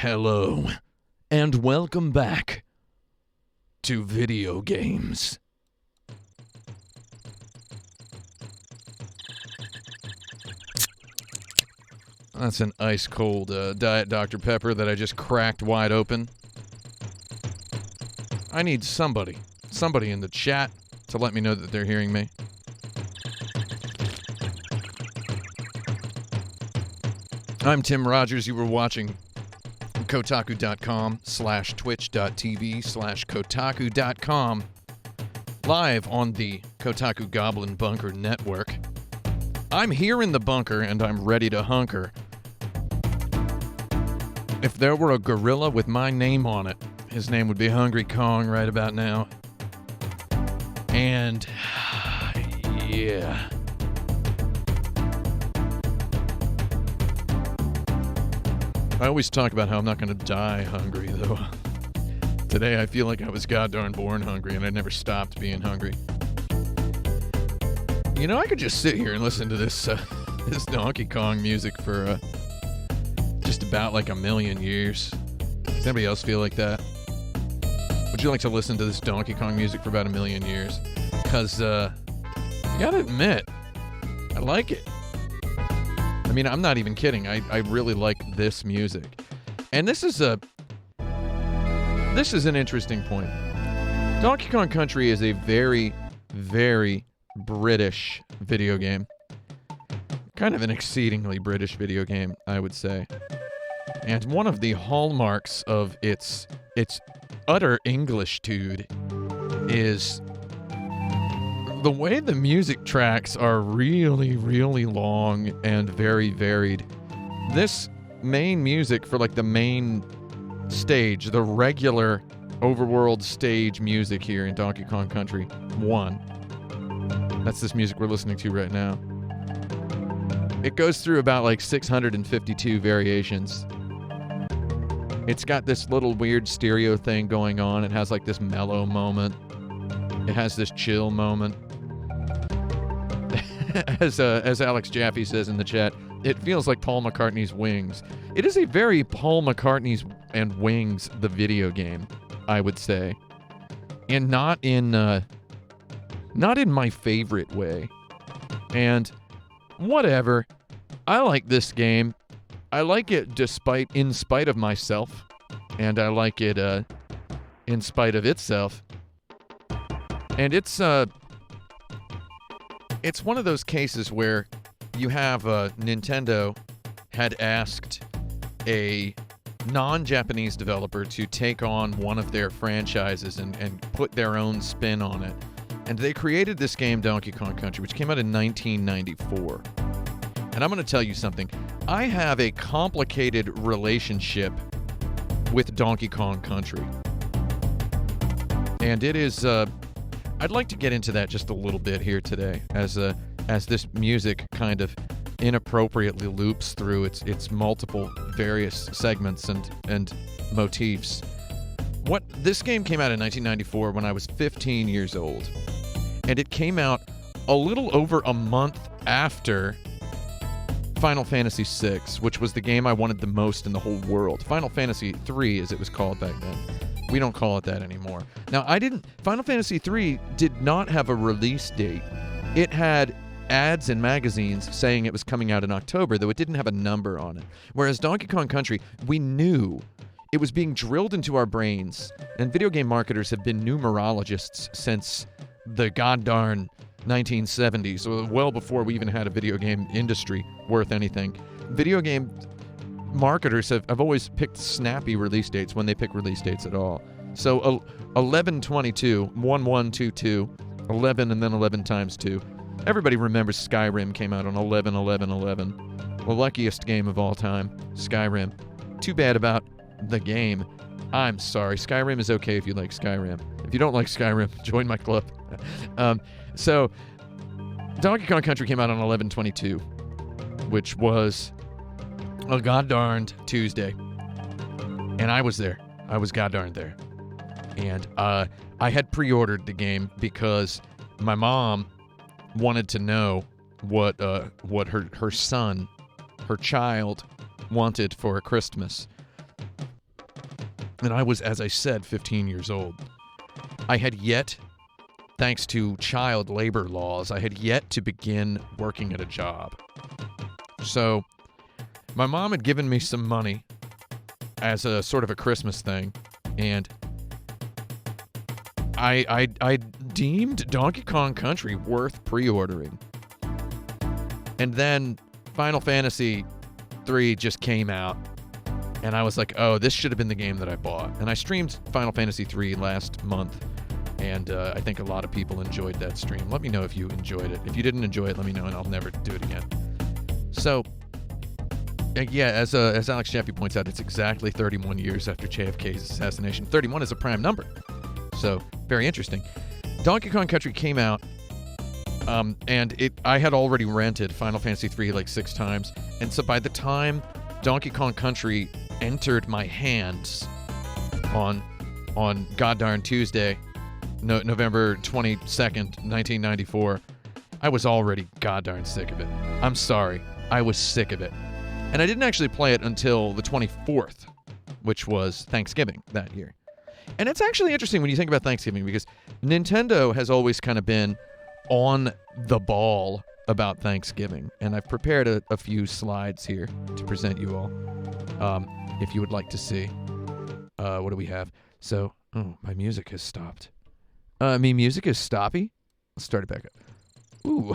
Hello, and welcome back to video games. That's an ice-cold Diet Dr. Pepper that I just cracked wide open. I need somebody in the chat to let me know that they're hearing me. I'm Tim Rogers. You were watching Kotaku.com/twitch.tv/Kotaku.com live on the Kotaku Goblin Bunker Network. I'm here in the bunker and I'm ready to hunker. If there were a gorilla with my name on it, his name would be Hungry Kong right about now. And yeah. I always talk about how I'm not going to die hungry, though. Today I feel like I was goddarn born hungry and I never stopped being hungry. You know, I could just sit here and listen to this this Donkey Kong music for just about like a million years. Does anybody else feel like that? Would you like to listen to this Donkey Kong music for about a million years? Because, you gotta admit, I like it. I mean, I'm not even kidding. I really like this music. And this is an interesting point. Donkey Kong Country is a very, very British video game. Kind of an exceedingly British video game, I would say. And one of the hallmarks of its utter Englishtude is the way the music tracks are really, really long and very varied. This main music for like the main stage, the regular overworld stage music here in Donkey Kong Country 1. That's this music we're listening to right now. It goes through about like 652 variations. It's got this little weird stereo thing going on. It has like this mellow moment. It has this chill moment. As Alex Jaffe says in the chat, it feels like Paul McCartney's Wings. It is a very Paul McCartney's and Wings, the video game, I would say. And not in my favorite way. And whatever. I like this game. I like it in spite of myself. And I like it in spite of itself. And it's one of those cases where you have Nintendo had asked a non-Japanese developer to take on one of their franchises and put their own spin on it. And they created this game, Donkey Kong Country, which came out in 1994. And I'm going to tell you something. I have a complicated relationship with Donkey Kong Country. And it is... I'd like to get into that just a little bit here today, as this music kind of inappropriately loops through its multiple various segments and motifs. This game came out in 1994 when I was 15 years old, and it came out a little over a month after Final Fantasy VI, which was the game I wanted the most in the whole world. Final Fantasy III, as it was called back then. We don't call it that anymore. Now, Final Fantasy III did not have a release date. It had ads in magazines saying it was coming out in October, though it didn't have a number on it. Whereas Donkey Kong Country, we knew it was being drilled into our brains, and video game marketers have been numerologists since the goddarn 1970s, well before we even had a video game industry worth anything. Video game marketers have always picked snappy release dates when they pick release dates at all. So 11/22, 11/22, 11 and then 11 times 2. Everybody remembers Skyrim came out on 11/11/11. The luckiest game of all time, Skyrim. Too bad about the game. I'm sorry. Skyrim is okay if you like Skyrim. If you don't like Skyrim, join my club. So Donkey Kong Country came out on 11/22, which was a goddarned Tuesday. And I was there. I was goddarned there. And I had pre-ordered the game because my mom wanted to know what her son, her child, wanted for Christmas. And I was, as I said, 15 years old. I had yet, thanks to child labor laws, I had yet to begin working at a job. So my mom had given me some money as a sort of a Christmas thing, and I deemed Donkey Kong Country worth pre-ordering. And then Final Fantasy 3 just came out, and I was like, oh, this should have been the game that I bought. And I streamed Final Fantasy 3 last month, and I think a lot of people enjoyed that stream. Let me know if you enjoyed it. If you didn't enjoy it, let me know, and I'll never do it again. So, yeah, as Alex Jaffe points out, it's exactly 31 years after JFK's assassination. 31 is a prime number, so very interesting. Donkey Kong Country came out, and I had already rented Final Fantasy 3 like 6 times, and so by the time Donkey Kong Country entered my hands on goddarn Tuesday, November 22nd, 1994, I was already goddarn sick of it. I'm sorry. I was sick of it. And I didn't actually play it until the 24th, which was Thanksgiving that year. And it's actually interesting when you think about Thanksgiving, because Nintendo has always kind of been on the ball about Thanksgiving. And I've prepared a few slides here to present you all, if you would like to see. What do we have? So, oh, my music has stopped. Music is stoppy? Let's start it back up. Ooh,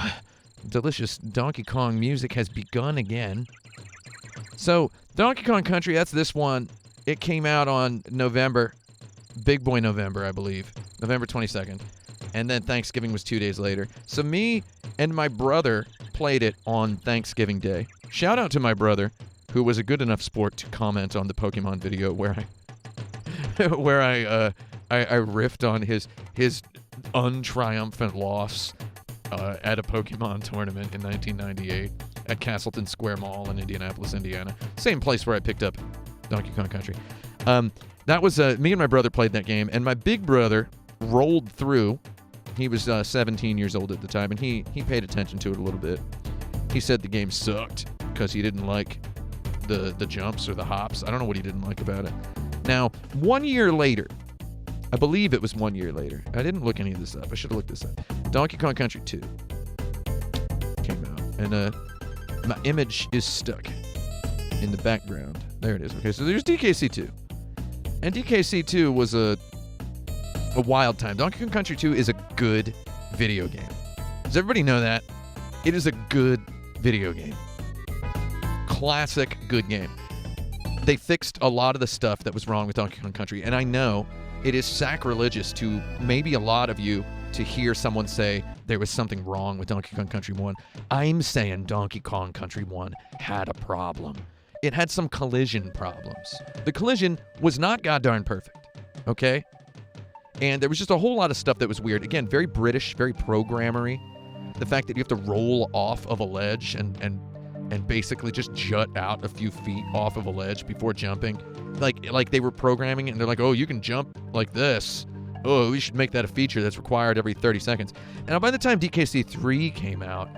delicious Donkey Kong music has begun again. So, Donkey Kong Country, that's this one. It came out on Big Boy November, I believe. November 22nd. And then Thanksgiving was 2 days later. So me and my brother played it on Thanksgiving Day. Shout out to my brother, who was a good enough sport to comment on the Pokemon video where I riffed on his untriumphant loss at a Pokemon tournament in 1998 at Castleton Square Mall in Indianapolis, Indiana. Same place where I picked up Donkey Kong Country. That was me and my brother played that game, and my big brother rolled through. He was 17 years old at the time, and he paid attention to it a little bit. He said the game sucked because he didn't like the jumps or the hops. I don't know what he didn't like about it. Now, 1 year later, I believe it was 1 year later. I didn't look any of this up. I should have looked this up. Donkey Kong Country 2 came out, and my image is stuck in the background. There it is. Okay, so there's DKC 2. And DKC 2 was a wild time. Donkey Kong Country 2 is a good video game. Does everybody know that? It is a good video game. Classic good game. They fixed a lot of the stuff that was wrong with Donkey Kong Country, and I know it is sacrilegious to maybe a lot of you to hear someone say there was something wrong with Donkey Kong Country 1. I'm saying Donkey Kong Country 1 had a problem. It had some collision problems. The collision was not goddarn perfect, okay? And there was just a whole lot of stuff that was weird. Again, very British, very programmery. The fact that you have to roll off of a ledge and basically just jut out a few feet off of a ledge before jumping. Like they were programming it, and they're like, oh, you can jump like this. Oh, we should make that a feature that's required every 30 seconds. And by the time DKC 3 came out,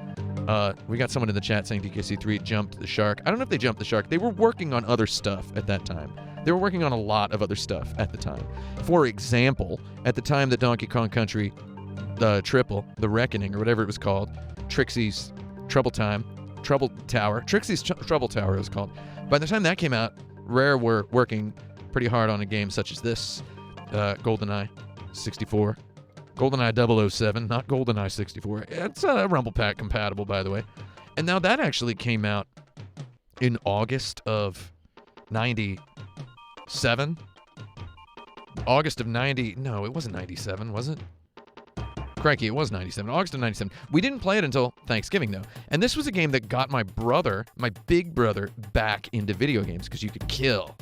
we got someone in the chat saying DKC 3 jumped the shark. I don't know if they jumped the shark. They were working on other stuff at that time. They were working on a lot of other stuff at the time. For example, at the time that Donkey Kong Country, the Reckoning, or whatever it was called, Trixie's Trouble Tower, Trixie's Trouble Tower it was called. By the time that came out, Rare were working pretty hard on a game such as this, GoldenEye 64. GoldenEye 007, not GoldenEye 64. It's Rumble Pack compatible, by the way. And now that actually came out in August of 97. August of 90. No, it wasn't 97, was it? Crikey, it was 97. August of 97. We didn't play it until Thanksgiving, though. And this was a game that got my big brother, back into video games because you could kill.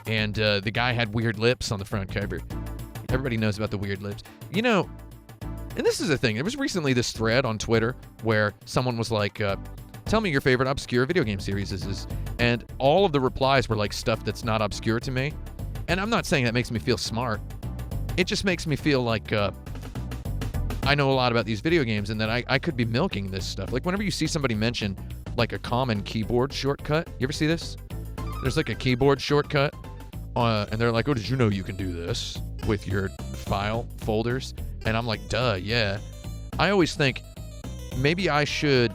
And the guy had weird lips on the front cover. Everybody knows about the weird lips. You know, and this is the thing. There was recently this thread on Twitter where someone was like, tell me your favorite obscure video game series is. And all of the replies were like stuff that's not obscure to me. And I'm not saying that makes me feel smart. It just makes me feel like I know a lot about these video games and that I could be milking this stuff. Like whenever you see somebody mention like a common keyboard shortcut, you ever see this? There's like a keyboard shortcut And they're like, oh, did you know you can do this with your file folders? And I'm like, duh, yeah. I always think maybe I should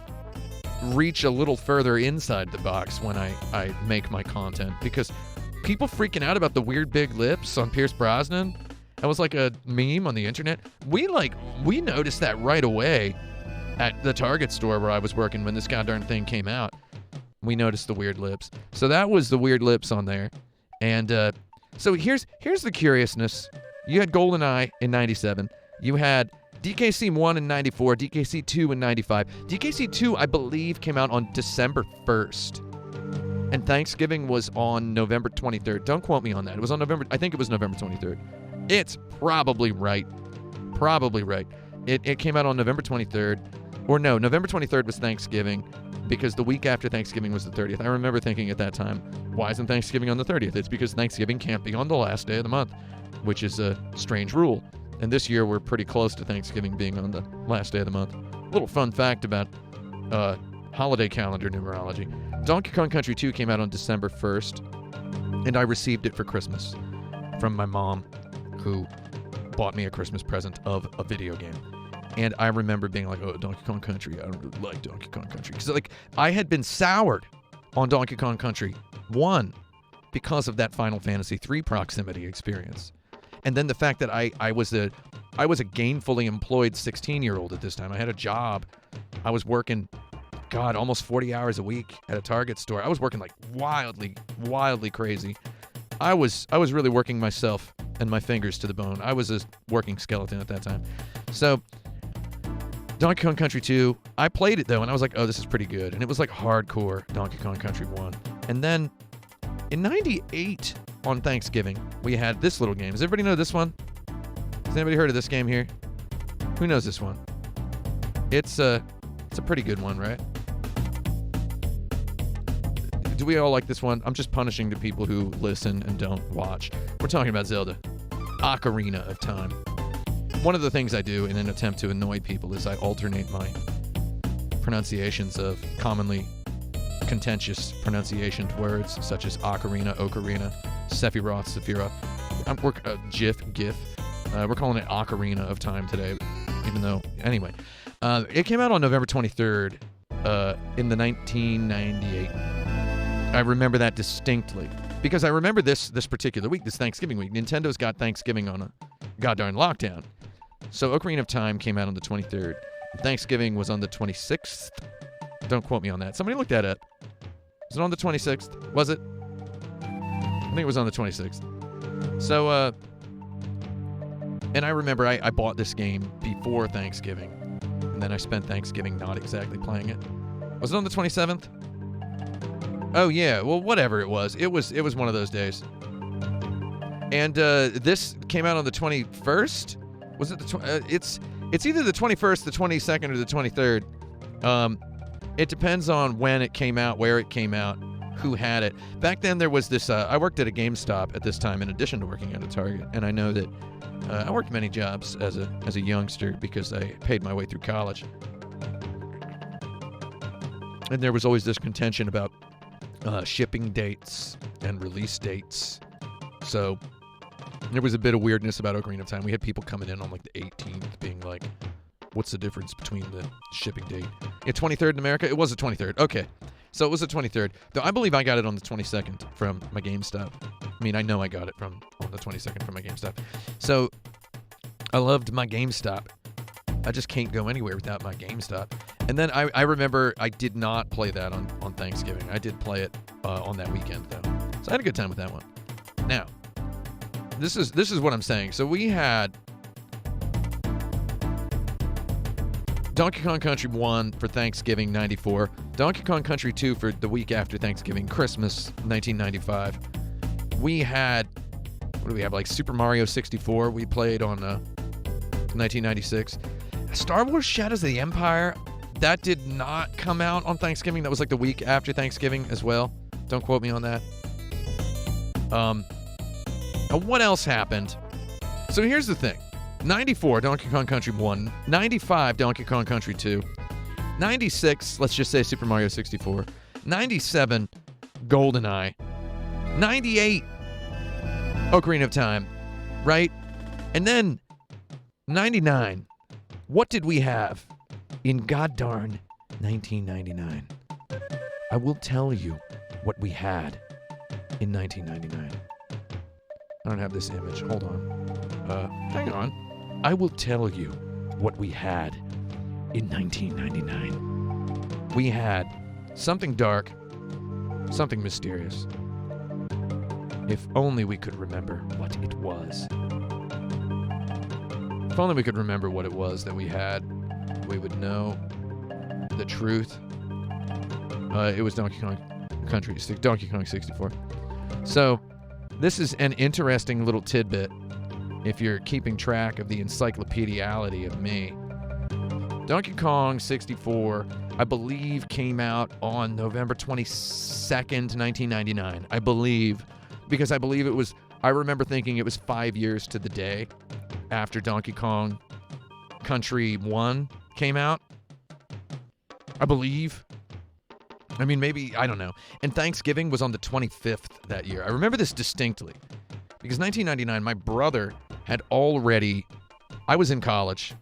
reach a little further inside the box when I make my content, because people freaking out about the weird big lips on Pierce Brosnan. That was like a meme on the internet. We noticed that right away at the Target store where I was working when this goddamn thing came out. We noticed the weird lips. So that was the weird lips on there. And so here's the curiousness. You had GoldenEye in 97. You had DKC 1 in 94, DKC 2 in 95. DKC 2, I believe, came out on December 1st. And Thanksgiving was on November 23rd. Don't quote me on that. It was on I think it was November 23rd. It's probably right. Probably right. It came out on November 23rd. Or no, November 23rd was Thanksgiving, because the week after Thanksgiving was the 30th. I remember thinking at that time, why isn't Thanksgiving on the 30th? It's because Thanksgiving can't be on the last day of the month, which is a strange rule. And this year, we're pretty close to Thanksgiving being on the last day of the month. Little fun fact about holiday calendar numerology. Donkey Kong Country 2 came out on December 1st, and I received it for Christmas from my mom, who bought me a Christmas present of a video game. And I remember being like, oh, Donkey Kong Country, I don't really like Donkey Kong Country. Because like, I had been soured on Donkey Kong Country 1 because of that Final Fantasy 3 proximity experience. And then the fact that I was a gainfully employed 16-year-old at this time. I had a job. I was working, God, almost 40 hours a week at a Target store. I was working like wildly, wildly crazy. I was really working myself and my fingers to the bone. I was a working skeleton at that time. So Donkey Kong Country 2, I played it though, and I was like, oh, this is pretty good. And it was like hardcore Donkey Kong Country 1. And then in 98 on Thanksgiving, we had this little game. Does everybody know this one? Has anybody heard of this game here? Who knows this one? It's a pretty good one, right? Do we all like this one? I'm just punishing the people who listen and don't watch. We're talking about Zelda. Ocarina of Time. One of the things I do in an attempt to annoy people is I alternate my pronunciations of commonly contentious pronunciation words, such as ocarina, Sephiroth. GIF. We're calling it Ocarina of Time today, even though, anyway. It came out on November 23rd in the 1998. I remember that distinctly, because I remember this particular week, this Thanksgiving week. Nintendo's got Thanksgiving on a goddamn lockdown. So Ocarina of Time came out on the 23rd. Thanksgiving was on the 26th. Don't quote me on that. Somebody look that up. Was it on the 26th? Was it? I think it was on the 26th. So, and I remember I bought this game before Thanksgiving, and then I spent Thanksgiving not exactly playing it. Was it on the 27th? Oh yeah, well whatever it was. It was one of those days. And this came out on the 21st. Was it the it's either the 21st, the 22nd, or the 23rd. It depends on when it came out, where it came out, who had it. Back then there was this, I worked at a GameStop at this time in addition to working at a Target, and I know that I worked many jobs as a youngster because I paid my way through college. And there was always this contention about shipping dates and release dates. So there was a bit of weirdness about Ocarina of Time. We had people coming in on like the 18th being like, what's the difference between the shipping date? Yeah, 23rd in America? It was the 23rd. Okay. So it was the 23rd. Though I believe I got it on the 22nd from my GameStop. I mean, I know I got it on the 22nd from my GameStop. So I loved my GameStop. I just can't go anywhere without my GameStop. And then I remember I did not play that on Thanksgiving. I did play it on that weekend, though. So I had a good time with that one. Now, this is what I'm saying. So we had Donkey Kong Country 1 for Thanksgiving, 94. Donkey Kong Country 2 for the week after Thanksgiving, Christmas, 1995. We had, what do we have, like Super Mario 64 we played on 1996. Star Wars Shadows of the Empire, that did not come out on Thanksgiving. That was like the week after Thanksgiving as well. Don't quote me on that. What else happened? So here's the thing. 94, Donkey Kong Country 1. 95, Donkey Kong Country 2. 96, let's just say Super Mario 64. 97, GoldenEye. 98, Ocarina of Time, right? And then 99. What did we have in goddarn 1999? I will tell you what we had in 1999. I don't have this image. Hold on. Hang on. I will tell you what we had in 1999. We had something dark, something mysterious. If only we could remember what it was. If only we could remember what it was that we had, we would know the truth. It was Donkey Kong Country, Donkey Kong 64. So, this is an interesting little tidbit if you're keeping track of the encyclopediality of me. Donkey Kong 64, I believe, came out on November 22nd, 1999. I believe, because I believe it was, I remember thinking it was 5 years to the day after Donkey Kong Country 1 came out. I believe. I mean, maybe, I don't know. And Thanksgiving was on the 25th that year. I remember this distinctly because 1999, my brother had already, I was in college.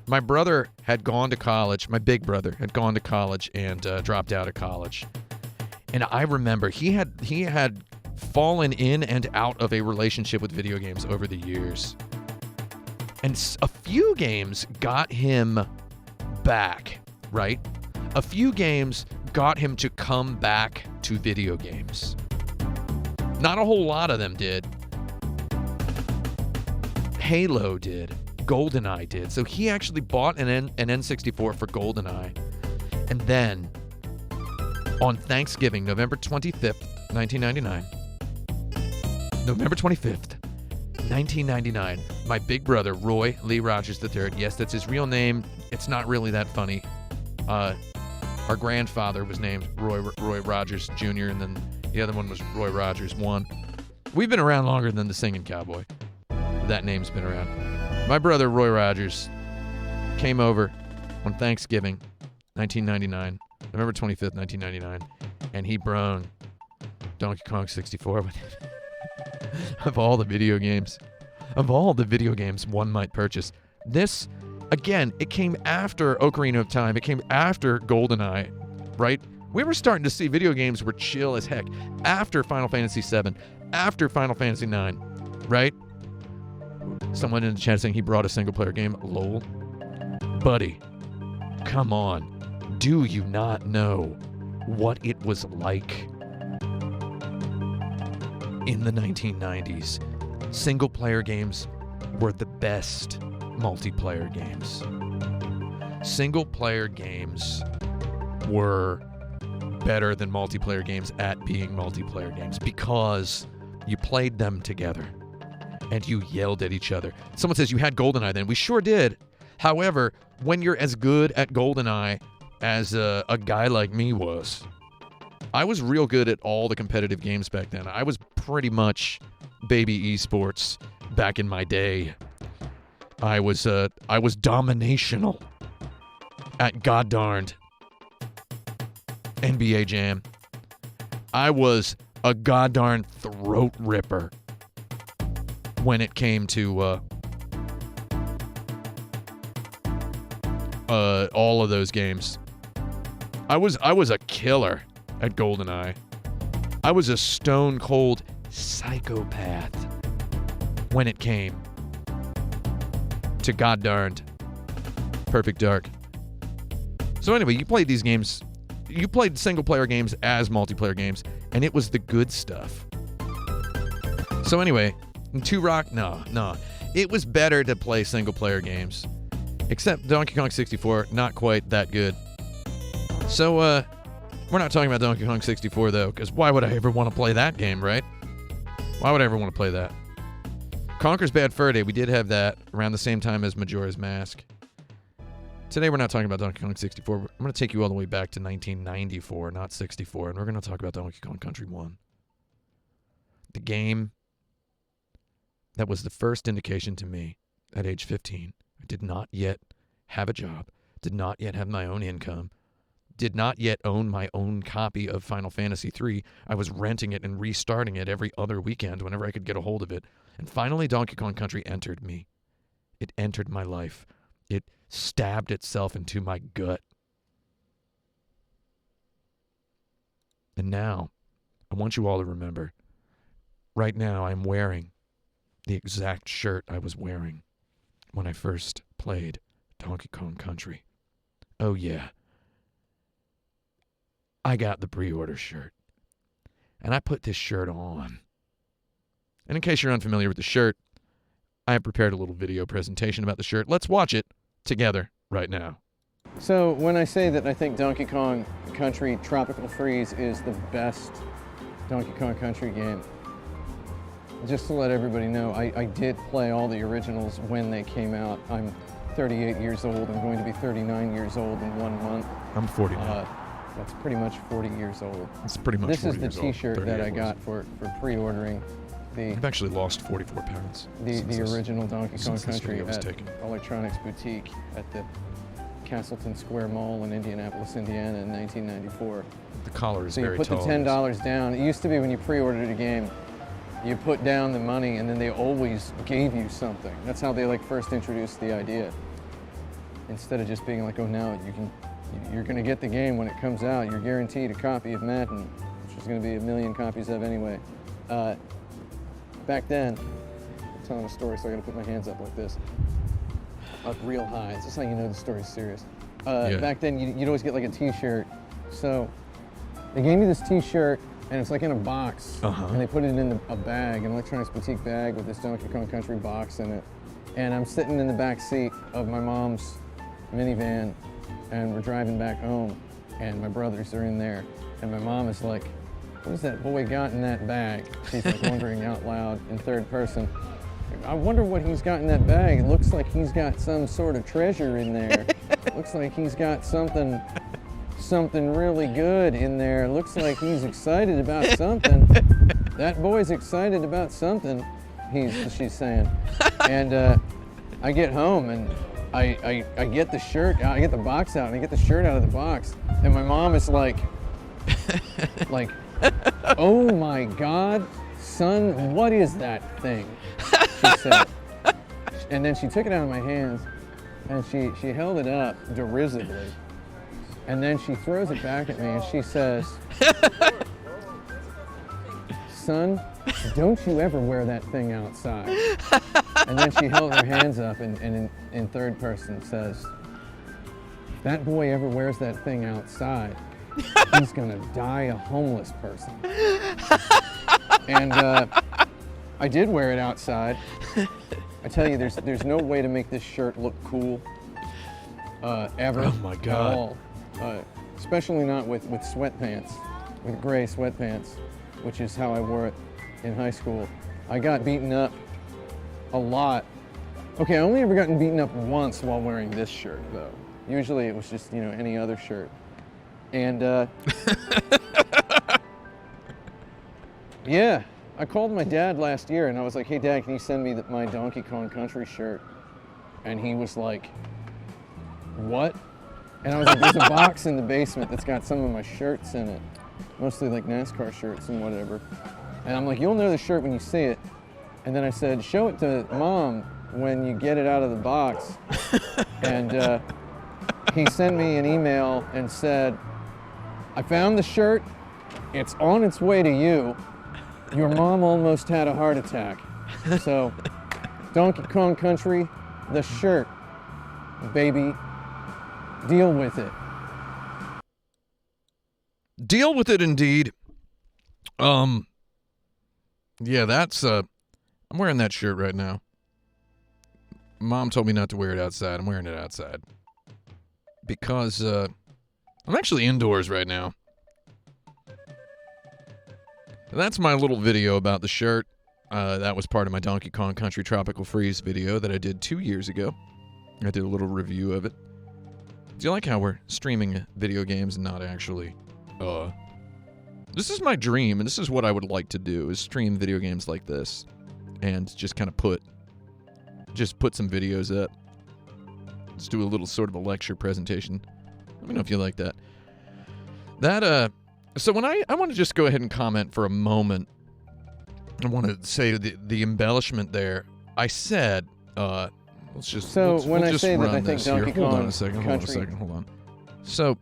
My brother had gone to college. My big brother had gone to college and dropped out of college. And I remember he had fallen in and out of a relationship with video games over the years. And a few games got him back, right? A few games got him to come back to video games. Not a whole lot of them did. Halo did. GoldenEye did. So he actually bought an N64 for GoldenEye. And then, on Thanksgiving, November 25th, 1999, November 25th, 1999, my big brother, Roy Lee Rogers III, yes, that's his real name. It's not really that funny. Our grandfather was named Roy Rogers Jr., and then the other one was Roy Rogers I. We've been around longer than the Singing Cowboy. That name's been around. My brother, Roy Rogers, came over on Thanksgiving, 1999, November 25th, 1999, and he brung Donkey Kong 64 with it. Of all the video games one might purchase. This, again, it came after Ocarina of Time. It came after GoldenEye, right? We were starting to see video games were chill as heck after Final Fantasy VII, after Final Fantasy IX, right? Someone in the chat saying he brought a single-player game. Lol. Buddy, come on. Do you not know what it was like in the 1990s? Single-player games were the best multiplayer games. Single-player games were better than multiplayer games at being multiplayer games because you played them together and you yelled at each other. Someone says you had GoldenEye then. We sure did. However, when you're as good at GoldenEye as a guy like me was, I was real good at all the competitive games back then. I was pretty much baby esports back in my day. I was dominational at goddarned NBA Jam. I was a goddarn throat ripper when it came to all of those games. I was a killer at GoldenEye. I was a stone cold psychopath when it came to goddarned Perfect Dark. So anyway, you played these games. You played single-player games as multiplayer games, and it was the good stuff. So anyway, in Turok, no. It was better to play single-player games. Except Donkey Kong 64, not quite that good. So, we're not talking about Donkey Kong 64, though, because why would I ever want to play that game, right? Why would I ever want to play that? Conker's Bad Fur Day, we did have that around the same time as Majora's Mask. Today we're not talking about Donkey Kong 64. I'm going to take you all the way back to 1994, not 64, and we're going to talk about Donkey Kong Country 1. The game that was the first indication to me at age 15. I did not yet have a job, did not yet have my own income, did not yet own my own copy of Final Fantasy III. I was renting it and restarting it every other weekend whenever I could get a hold of it. And finally, Donkey Kong Country entered me. It entered my life. It stabbed itself into my gut. And now, I want you all to remember, right now I'm wearing the exact shirt I was wearing when I first played Donkey Kong Country. Oh yeah. I got the pre-order shirt. And I put this shirt on. And in case you're unfamiliar with the shirt, I have prepared a little video presentation about the shirt. Let's watch it together right now. So when I say that I think Donkey Kong Country Tropical Freeze is the best Donkey Kong Country game, just to let everybody know, I did play all the originals when they came out. I'm 38 years old. I'm going to be 39 years old in 1 month. I'm 49. That's pretty much 40 years old. It's pretty much This 40 is the years old. T-shirt that I got for pre-ordering I've actually lost 44 pounds. the original Donkey Kong since this Country video was at taken. Electronics Boutique at the Castleton Square Mall in Indianapolis, Indiana in 1994. The collar is So you very put tall. the $10 down. It used to be when you pre-ordered a game, you put down the money and then they always gave you something. That's how they like first introduced the idea. Instead of just being like, oh, now you're gonna get the game when it comes out. You're guaranteed a copy of Madden, which there's gonna be a million copies of anyway. Back then, I'm telling a story, so I gotta put my hands up like this. Up real high. It's just how you know the story's serious. Back then, you'd always get like a T-shirt. So they gave me this T-shirt, and it's like in a box, and they put it in a bag, an Electronics Boutique bag with this Donkey Kong Country box in it. And I'm sitting in the back seat of my mom's minivan, and we're driving back home, and my brothers are in there, and my mom is like, what has that boy got in that bag? She's like wondering out loud in third person. I wonder what he's got in that bag. It looks like he's got some sort of treasure in there. Looks like he's got something really good in there. Looks like he's excited about something. That boy's excited about something, she's saying. And I get home and I get the shirt out, I get the box out, and I get the shirt out of the box. And my mom is like, oh my God, son, what is that thing? She said. And then she took it out of my hands and she held it up derisively. And then she throws it back at me and she says, son, don't you ever wear that thing outside. And then she held her hands up and in third person says, if that boy ever wears that thing outside, he's gonna die a homeless person. And I did wear it outside. I tell you, there's no way to make this shirt look cool ever. Oh my God. At all. Especially not with sweatpants, with gray sweatpants, which is how I wore it in high school. I got beaten up a lot. Okay, I only ever gotten beaten up once while wearing this shirt, though. Usually it was just, any other shirt. And yeah, I called my dad last year and I was like, hey Dad, can you send me my Donkey Kong Country shirt? And he was like, what? And I was like, there's a box in the basement that's got some of my shirts in it, mostly like NASCAR shirts and whatever. And I'm like, you'll know the shirt when you see it. And then I said, show it to Mom when you get it out of the box. And he sent me an email and said, I found the shirt, it's on its way to you. Your mom almost had a heart attack. So, Donkey Kong Country, the shirt, baby, deal with it. Deal with it indeed. Yeah, that's, I'm wearing that shirt right now. Mom told me not to wear it outside. I'm wearing it outside. Because, I'm actually indoors right now. That's my little video about the shirt. That was part of my Donkey Kong Country Tropical Freeze video that I did 2 years ago. I did a little review of it. Do you like how we're streaming video games and not actually, This is my dream, and this is what I would like to do, is stream video games like this. And just kind of put some videos up. Just do a little sort of a lecture presentation. Let me know if you like that. That, so when I want to just go ahead and comment for a moment. I want to say the embellishment there. I said, let's just So let's, when we'll I just say that run I think this here. Donkey Hold on Kong a second. Country- Hold on. So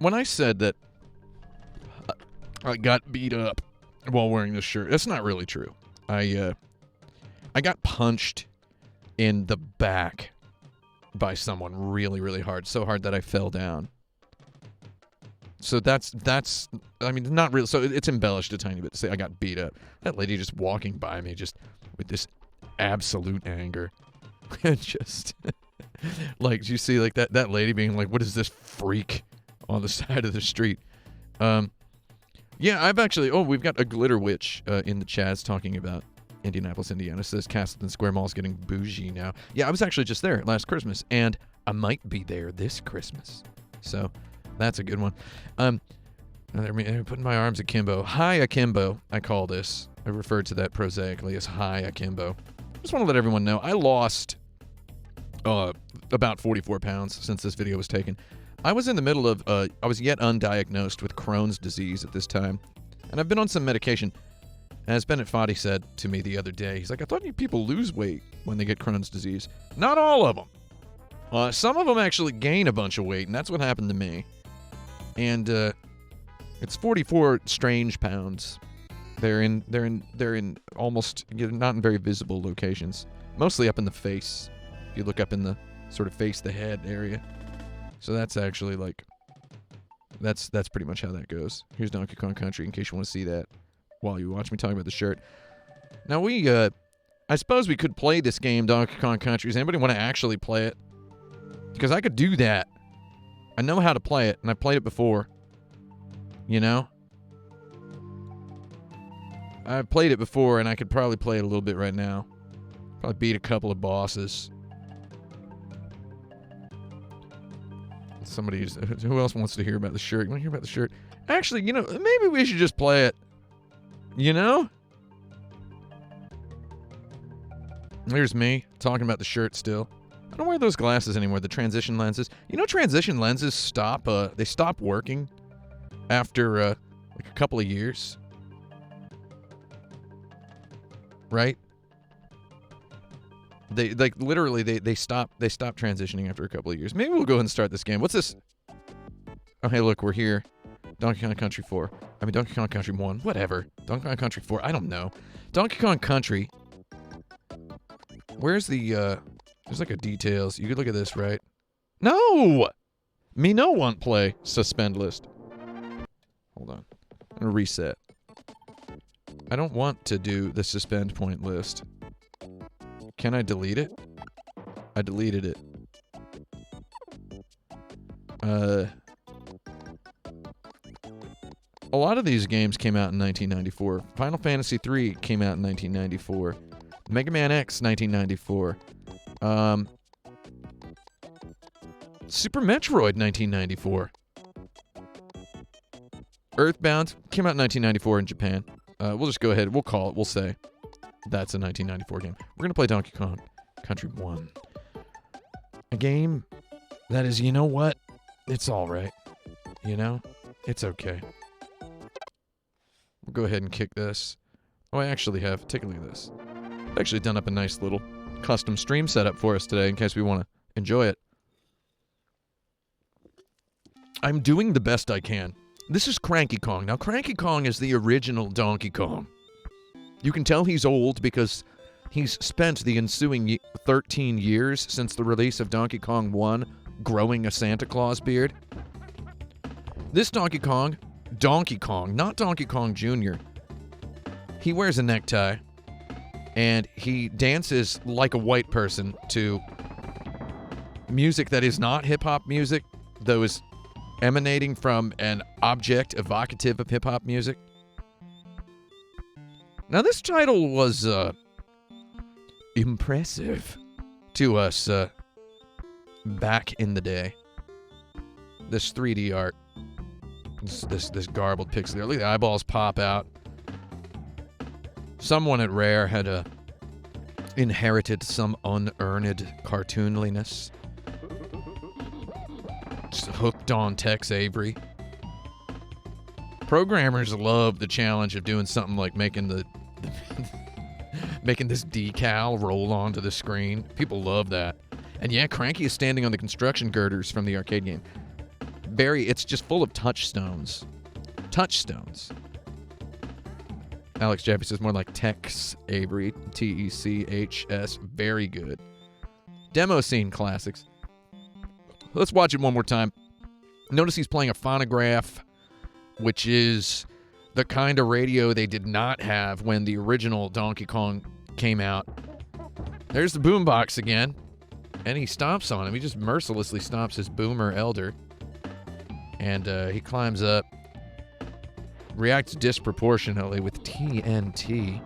when I said that I got beat up while wearing this shirt, that's not really true. I got punched in the back by someone really, really hard, so hard that I fell down. So that's I mean, not real. So it's embellished a tiny bit to say I got beat up. That lady just walking by me, just with this absolute anger, and just like you see, like that lady being like, "What is this freak on the side of the street?" Yeah, I've actually. Oh, we've got a glitter witch in the chats talking about Indianapolis, Indiana. Says Castleton Square Mall's getting bougie now. Yeah, I was actually just there last Christmas, and I might be there this Christmas. So. That's a good one. I'm putting my arms akimbo. Hi akimbo, I call this. I refer to that prosaically as hi akimbo. Just want to let everyone know I lost about 44 pounds since this video was taken. I was in the middle of, I was yet undiagnosed with Crohn's disease at this time. And I've been on some medication. As Bennett Foddy said to me the other day, he's like, I thought people lose weight when they get Crohn's disease. Not all of them. Some of them actually gain a bunch of weight, and that's what happened to me. And it's 44 strange pounds. They're in almost not in very visible locations. Mostly up in the face. If you look up in the sort of face the head area. So that's actually like that's pretty much how that goes. Here's Donkey Kong Country in case you want to see that while you watch me talk about the shirt. Now I suppose we could play this game, Donkey Kong Country. Does anybody want to actually play it? Because I could do that. I know how to play it, and I've played it before. You know? I've played it before, and I could probably play it a little bit right now. Probably beat a couple of bosses. Who else wants to hear about the shirt? You want to hear about the shirt? Actually, you know, maybe we should just play it. You know? Here's me, talking about the shirt still. I don't wear those glasses anymore, the transition lenses. You know, transition lenses stop working after like a couple of years. Right? They like literally they stop transitioning after a couple of years. Maybe we'll go ahead and start this game. What's this? Oh, hey, look, we're here. Donkey Kong Country 4. I mean, Donkey Kong Country 1. Whatever. Donkey Kong Country 4. I don't know. Donkey Kong Country. Where's the there's like a details. You could look at this, right? No! Me no want play suspend list. Hold on. I'm gonna reset. I don't want to do the suspend point list. Can I delete it? I deleted it. A lot of these games came out in 1994. Final Fantasy III came out in 1994. Mega Man X, 1994. Super Metroid, 1994. Earthbound came out in 1994 in Japan. We'll just go ahead. We'll call it. We'll say that's a 1994 game. We're going to play Donkey Kong Country 1. A game that is, you know what? It's all right. You know? It's okay. We'll go ahead and kick this. Oh, I actually have. Take a look at this. I've actually done up a nice little custom stream setup for us today in case we want to enjoy it. I'm doing the best I can. This is Cranky Kong. Now, Cranky Kong is the original Donkey Kong. You can tell he's old because he's spent the ensuing 13 years since the release of Donkey Kong 1 growing a Santa Claus beard. This Donkey Kong, not Donkey Kong Jr., he wears a necktie, and he dances like a white person to music that is not hip-hop music, though is emanating from an object evocative of hip-hop music. Now, this title was impressive to us back in the day. This 3D art, this garbled pixel there. Look at the eyeballs pop out. Someone at Rare had inherited some unearned cartoonliness. hooked on Tex Avery. Programmers love the challenge of doing something like making making this decal roll onto the screen. People love that. And yeah, Cranky is standing on the construction girders from the arcade game. Barry, it's just full of touchstones. Touchstones. Alex Jeffy says more like Tex Avery. Techs. Very good. Demo scene classics. Let's watch it one more time. Notice he's playing a phonograph, which is the kind of radio they did not have when the original Donkey Kong came out. There's the boombox again. And he stomps on him. He just mercilessly stomps his boomer elder. And he climbs up. Reacts disproportionately with TNT.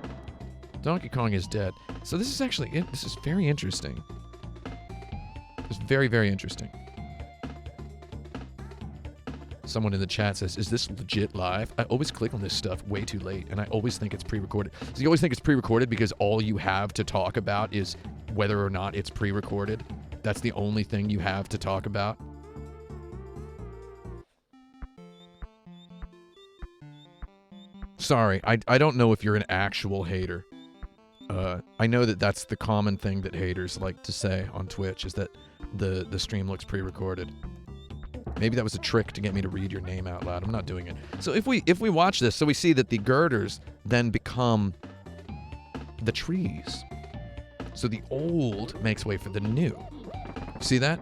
Donkey Kong is dead. So this is very interesting. It's very, very interesting. Someone in the chat says, is this legit live? I always click on this stuff way too late, and I always think it's pre-recorded. So you always think it's pre-recorded because all you have to talk about is whether or not it's pre-recorded. That's the only thing you have to talk about. Sorry, I don't know if you're an actual hater. I know that that's the common thing that haters like to say on Twitch, is that the stream looks pre-recorded. Maybe that was a trick to get me to read your name out loud. I'm not doing it. So if we watch this, so we see that the girders then become the trees. So the old makes way for the new. See that?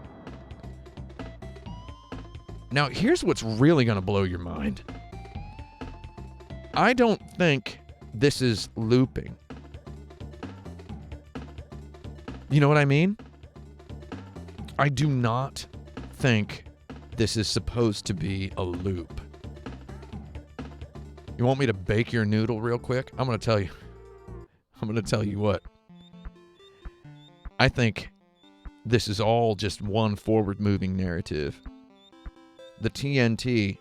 Now, here's what's really going to blow your mind. I don't think this is looping. You know what I mean? I do not think this is supposed to be a loop. You want me to bake your noodle real quick? I'm going to tell you. I'm going to tell you what. I think this is all just one forward-moving narrative. The TNT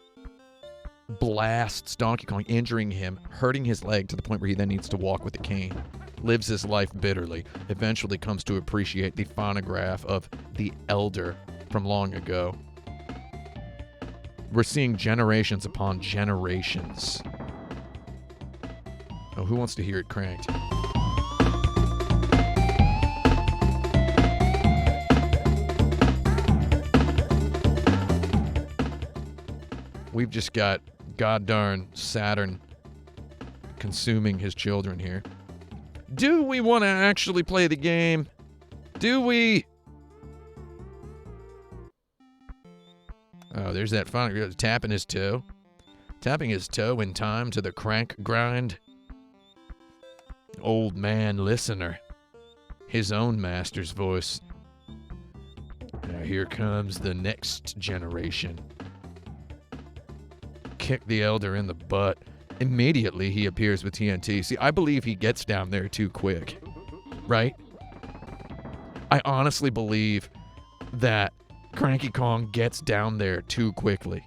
blasts Donkey Kong, injuring him, hurting his leg to the point where he then needs to walk with a cane. Lives his life bitterly. Eventually comes to appreciate the phonograph of the Elder from long ago. We're seeing generations upon generations. Oh, who wants to hear it cranked? We've just got goddarn Saturn consuming his children here. Do we want to actually play the game? Do we? Oh, there's that phone tapping his toe. Tapping his toe in time to the crank grind. Old man listener. His own master's voice. Now here comes the next generation. Kick the elder in the butt. Immediately he appears with TNT. See, I believe he gets down there too quick. Right? I honestly believe that Cranky Kong gets down there too quickly.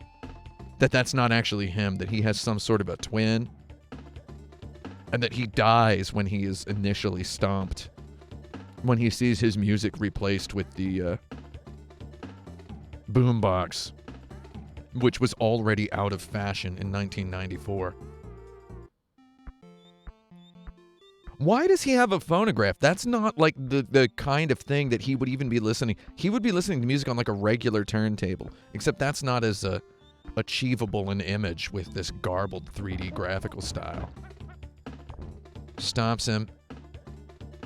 That's not actually him, that he has some sort of a twin. And that he dies when he is initially stomped. When he sees his music replaced with the boombox, which was already out of fashion in 1994. Why does he have a phonograph? That's not like the kind of thing that he would even be listening. He would be listening to music on like a regular turntable, except that's not as achievable an image with this garbled 3D graphical style. Stomps him.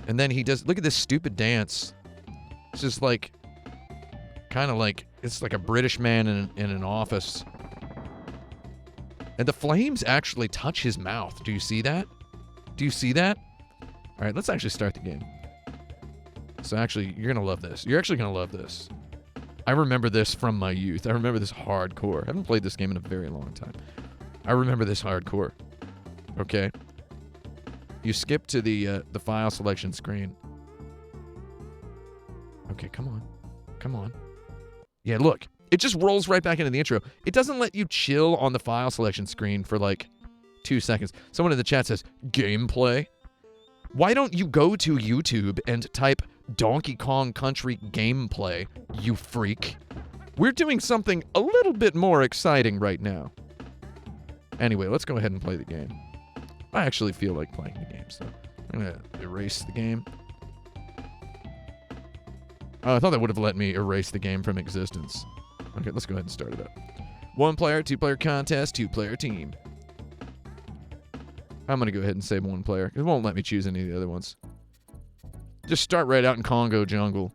And then he does, look at this stupid dance. It's just like, kind of like, it's like a British man in an office. And the flames actually touch his mouth. Do you see that? Do you see that? All right, let's actually start the game. So actually, you're going to love this. You're actually going to love this. I remember this from my youth. I remember this hardcore. I haven't played this game in a very long time. I remember this hardcore. Okay? You skip to the file selection screen. Okay, come on. Come on. Yeah, look. It just rolls right back into the intro. It doesn't let you chill on the file selection screen for like 2 seconds. Someone in the chat says, gameplay? Why don't you go to YouTube and type Donkey Kong Country gameplay, you freak? We're doing something a little bit more exciting right now. Anyway, let's go ahead and play the game. I actually feel like playing the game, so I'm going to erase the game. Oh, I thought that would have let me erase the game from existence. Okay, let's go ahead and start it up. 1-player, 2-player contest, 2-player team. I'm going to go ahead and save 1 player. It won't let me choose any of the other ones. Just start right out in Congo jungle.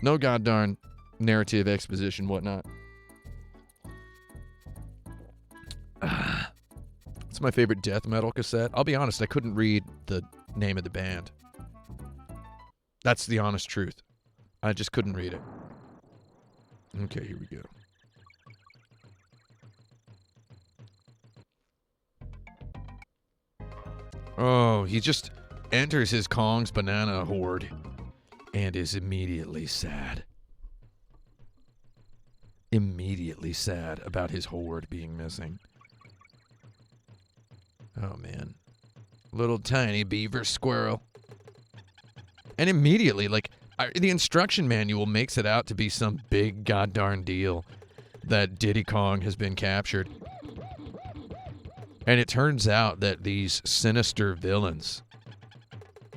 No goddarn narrative, exposition, whatnot. It's my favorite death metal cassette. I'll be honest, I couldn't read the name of the band. That's the honest truth. I just couldn't read it. Okay, here we go. Oh, he just enters his Kong's banana horde and is immediately sad. Immediately sad about his horde being missing. Oh, man. Little tiny beaver squirrel. And immediately, like, the instruction manual makes it out to be some big goddarn deal that Diddy Kong has been captured. And it turns out that these sinister villains,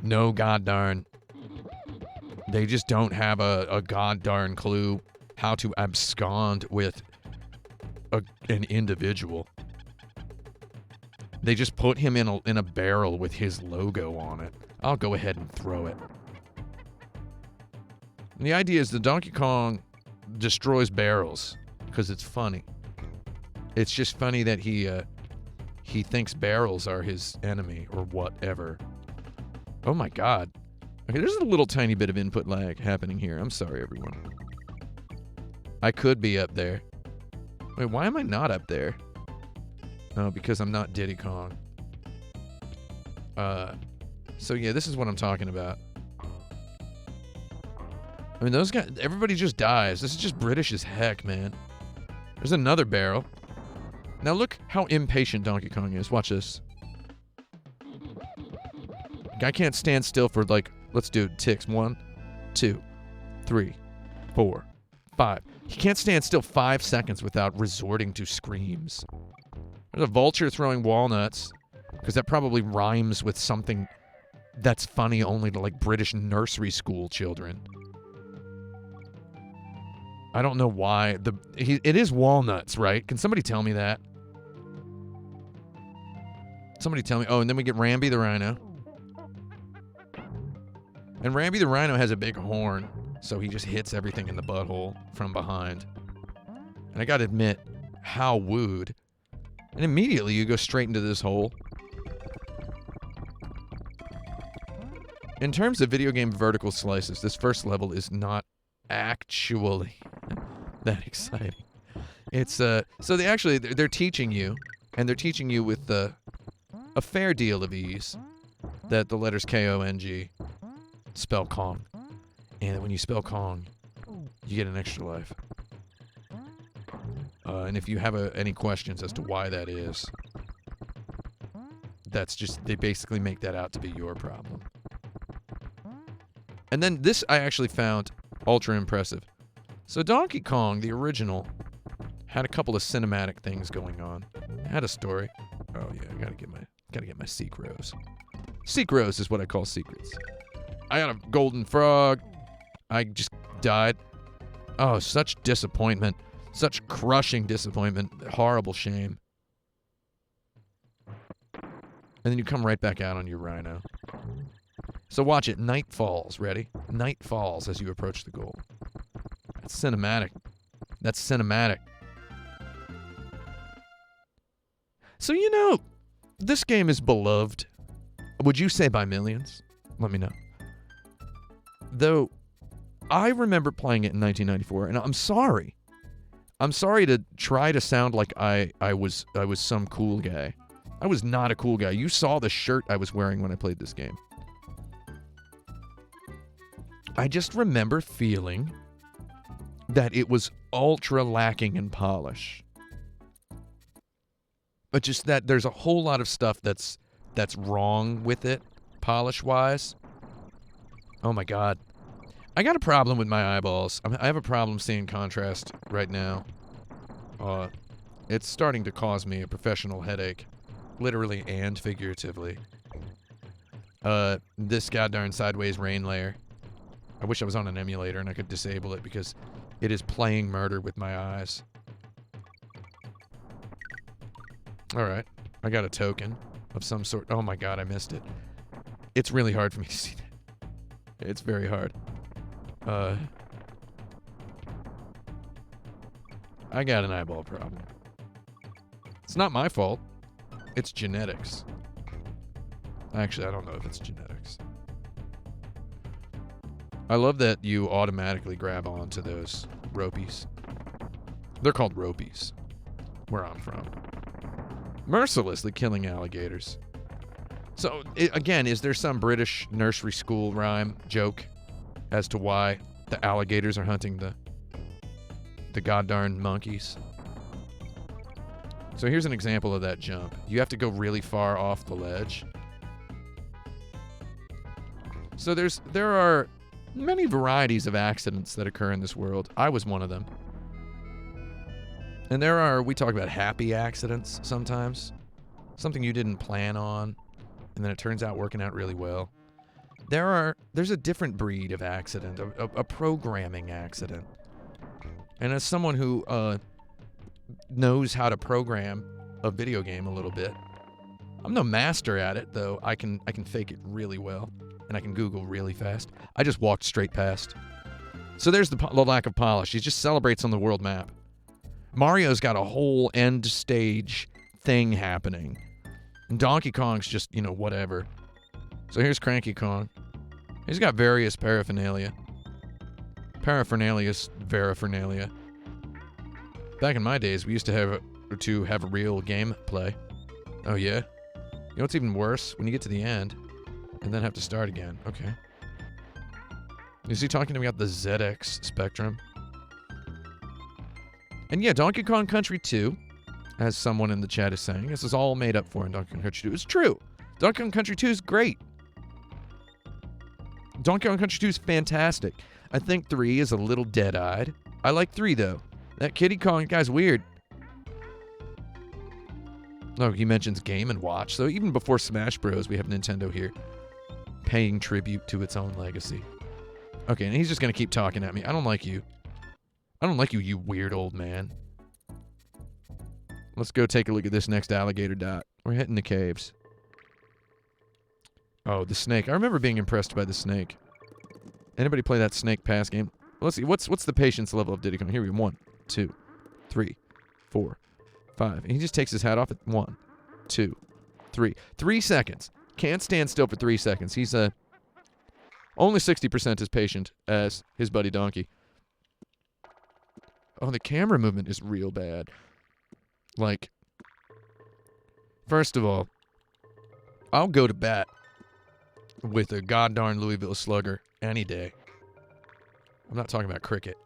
no goddarn, they just don't have a goddarn clue how to abscond with an individual. They just put him in a barrel with his logo on it. I'll go ahead and throw it. And the idea is that Donkey Kong destroys barrels because it's funny. It's just funny that he thinks barrels are his enemy or whatever. Oh my god. Okay, there's a little tiny bit of input lag happening here. I'm sorry, everyone. I could be up there. Wait, why am I not up there? Oh, because I'm not Diddy Kong. So yeah, this is what I'm talking about. I mean, those guys, everybody just dies. This is just British as heck, man. There's another barrel. Now look how impatient Donkey Kong is. Watch this. Guy can't stand still for, like, let's do ticks. 1, 2, 3, 4, 5. He can't stand still 5 seconds without resorting to screams. There's a vulture throwing walnuts, because that probably rhymes with something that's funny only to, like, British nursery school children. I don't know why. It is walnuts, right? Can somebody tell me that? Somebody tell me. Oh, and then we get Rambi the Rhino. And Rambi the Rhino has a big horn, so he just hits everything in the butthole from behind. And I gotta admit, how wooed. And immediately you go straight into this hole. In terms of video game vertical slices, this first level is not actually that exciting. It's so they're teaching you, and they're teaching you with a fair deal of ease that the letters K-O-N-G spell Kong, and when you spell Kong, you get an extra life. And if you have any questions as to why that is, that's just, they basically make that out to be your problem. And then this I actually found ultra impressive. So Donkey Kong, the original, had a couple of cinematic things going on. It had a story. Oh yeah, I gotta get my Secros. Secros is what I call secrets. I got a golden frog. I just died. Oh, such disappointment. Such crushing disappointment. Horrible shame. And then you come right back out on your rhino. So watch it. Night falls. Ready? Night falls as you approach the goal. That's cinematic. That's cinematic. So, you know, this game is beloved. Would you say by millions? Let me know. Though, I remember playing it in 1994, and I'm sorry. I'm sorry to try to sound like I was some cool guy. I was not a cool guy. You saw the shirt I was wearing when I played this game. I just remember feeling that it was ultra lacking in polish. But just that there's a whole lot of stuff that's wrong with it, polish-wise. Oh my god. I got a problem with my eyeballs. I have a problem seeing contrast right now. It's starting to cause me a professional headache, literally and figuratively. This goddamn sideways rain layer. I wish I was on an emulator and I could disable it because it is playing murder with my eyes. Alright, I got a token of some sort. Oh my god, I missed it. It's really hard for me to see that. It's very hard. I got an eyeball problem. It's not my fault. It's genetics. Actually, I don't know if it's genetics. I love that you automatically grab onto those ropies. They're called ropies, where I'm from. Mercilessly killing alligators. So, again, is there some British nursery school rhyme joke as to why the alligators are hunting the goddarn monkeys? So here's an example of that jump. You have to go really far off the ledge. So there are many varieties of accidents that occur in this world. I was one of them. And we talk about happy accidents sometimes. Something you didn't plan on, and then it turns out working out really well. There's a different breed of accident, a programming accident. And as someone who knows how to program a video game a little bit, I'm no master at it, though I can fake it really well, and I can Google really fast. I just walked straight past. So there's the lack of polish. He just celebrates on the world map. Mario's got a whole end stage thing happening. And Donkey Kong's just, whatever. So here's Cranky Kong. He's got various paraphernalia. Paraphernalia's veraphernalia. Back in my days, we used to have a real gameplay. Oh, yeah? You know what's even worse? When you get to the end, and then have to start again. Okay. Is he talking to me about the ZX Spectrum? And yeah, Donkey Kong Country 2, as someone in the chat is saying, this is all made up for in Donkey Kong Country 2. It's true. Donkey Kong Country 2 is great. Donkey Kong Country 2 is fantastic. I think 3 is a little dead-eyed. I like 3, though. That Kiddy Kong guy's weird. No, he mentions Game & Watch. So even before Smash Bros, we have Nintendo here paying tribute to its own legacy. Okay, and he's just going to keep talking at me. I don't like you. I don't like you, you weird old man. Let's go take a look at this next alligator dot. We're hitting the caves. Oh, the snake. I remember being impressed by the snake. Anybody play that Snake Pass game? Let's see. What's the patience level of Diddy Kong? Here we go. 1, 2, 3, 4, 5. And he just takes his hat off at 1, 2, 3. 3 seconds. Can't stand still for 3 seconds. He's only 60% as patient as his buddy Donkey. Oh, the camera movement is real bad. Like, first of all, I'll go to bat with a goddarn Louisville Slugger any day. I'm not talking about cricket.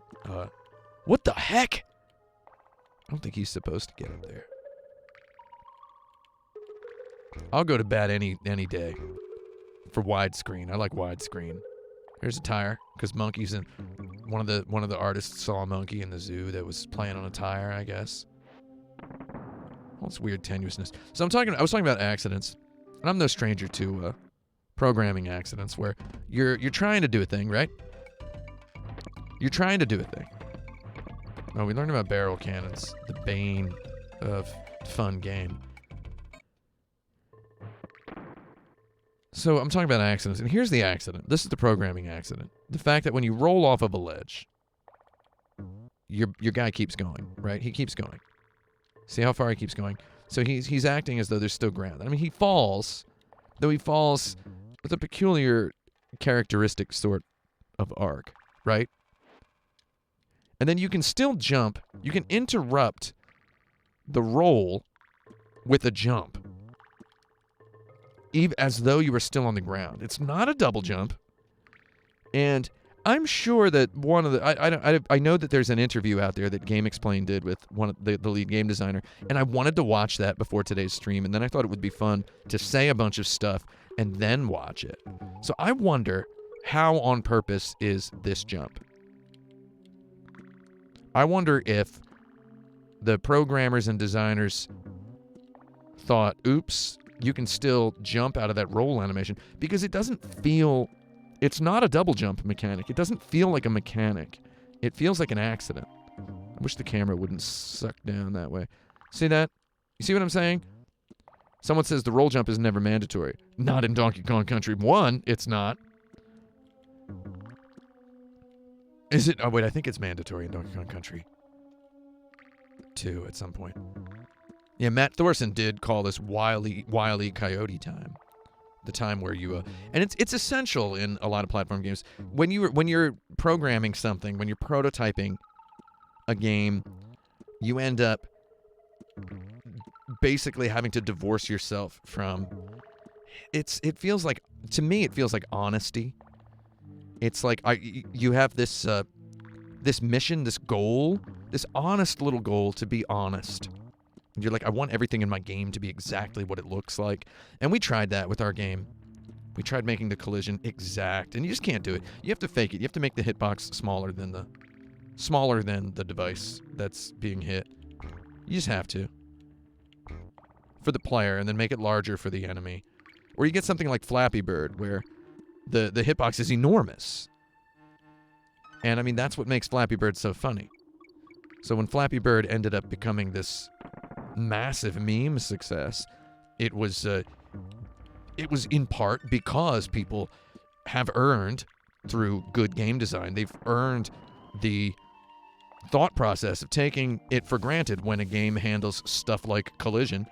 What the heck? I don't think he's supposed to get up there. I'll go to bat any day for widescreen. I like widescreen. Here's a tire, because monkeys and one of the artists saw a monkey in the zoo that was playing on a tire, I guess. Well, it's weird tenuousness. So I was talking about accidents, and I'm no stranger to programming accidents where you're trying to do a thing, right? You're trying to do a thing. Oh, we learned about barrel cannons, the bane of fun game. So I'm talking about accidents, and here's the accident. This is the programming accident. The fact that when you roll off of a ledge, your guy keeps going, right? He keeps going. See how far he keeps going? So he's acting as though there's still ground. I mean, he falls, though he falls with a peculiar characteristic sort of arc, right? And then you can still jump. You can interrupt the roll with a jump, even as though you were still on the ground. It's not a double jump. And I'm sure that one of the... I know that there's an interview out there that GameXplain did with one of the lead game designer, and I wanted to watch that before today's stream, and then I thought it would be fun to say a bunch of stuff and then watch it. So I wonder how on purpose is this jump? I wonder if the programmers and designers thought, oops, you can still jump out of that roll animation, because it doesn't feel, it's not a double jump mechanic. It doesn't feel like a mechanic. It feels like an accident. I wish the camera wouldn't suck down that way. See that? You see what I'm saying? Someone says the roll jump is never mandatory. Not in Donkey Kong Country 1, it's not. Is it? Oh, wait, I think it's mandatory in Donkey Kong Country 2 at some point. Yeah, Matt Thorson did call this Wile E. Coyote time. The time where you... and it's essential in a lot of platform games. When you're programming something, when you're prototyping a game, you end up basically having to divorce yourself from... It feels like... To me, it feels like honesty. It's like you have this this mission, this goal, this honest little goal to be honest. And you're like, I want everything in my game to be exactly what it looks like. And we tried that with our game. We tried making the collision exact, and you just can't do it. You have to fake it. You have to make the hitbox smaller than the device that's being hit. You just have to. For the player, and then make it larger for the enemy. Or you get something like Flappy Bird, where the hitbox is enormous. And I mean, that's what makes Flappy Bird so funny. So when Flappy Bird ended up becoming this massive meme success, it was in part because people have earned, through good game design, they've earned the thought process of taking it for granted when a game handles stuff like collision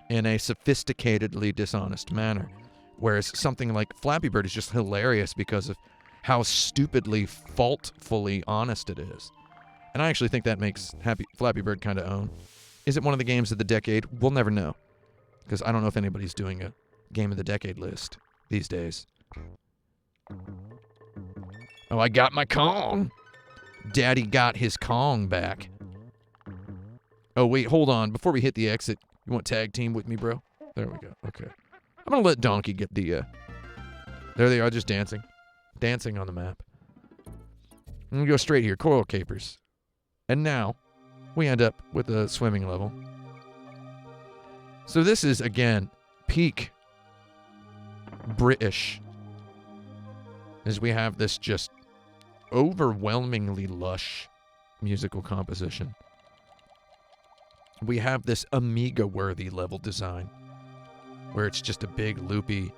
in a sophisticatedly dishonest manner. Whereas something like Flappy Bird is just hilarious because of how stupidly, faultfully honest it is. And I actually think that makes Flappy Bird kind of own. Is it one of the games of the decade? We'll never know. Because I don't know if anybody's doing a game of the decade list these days. Oh, I got my Kong! Daddy got his Kong back. Oh, wait, hold on. Before we hit the exit, you want tag team with me, bro? There we go. Okay. I'm going to let Donkey get the... There they are, just dancing. Dancing on the map. I'm going to go straight here. Coral Capers. And now, we end up with a swimming level. So this is, again, peak British. As we have this just overwhelmingly lush musical composition. We have this Amiga-worthy level design, where it's just a big, loopy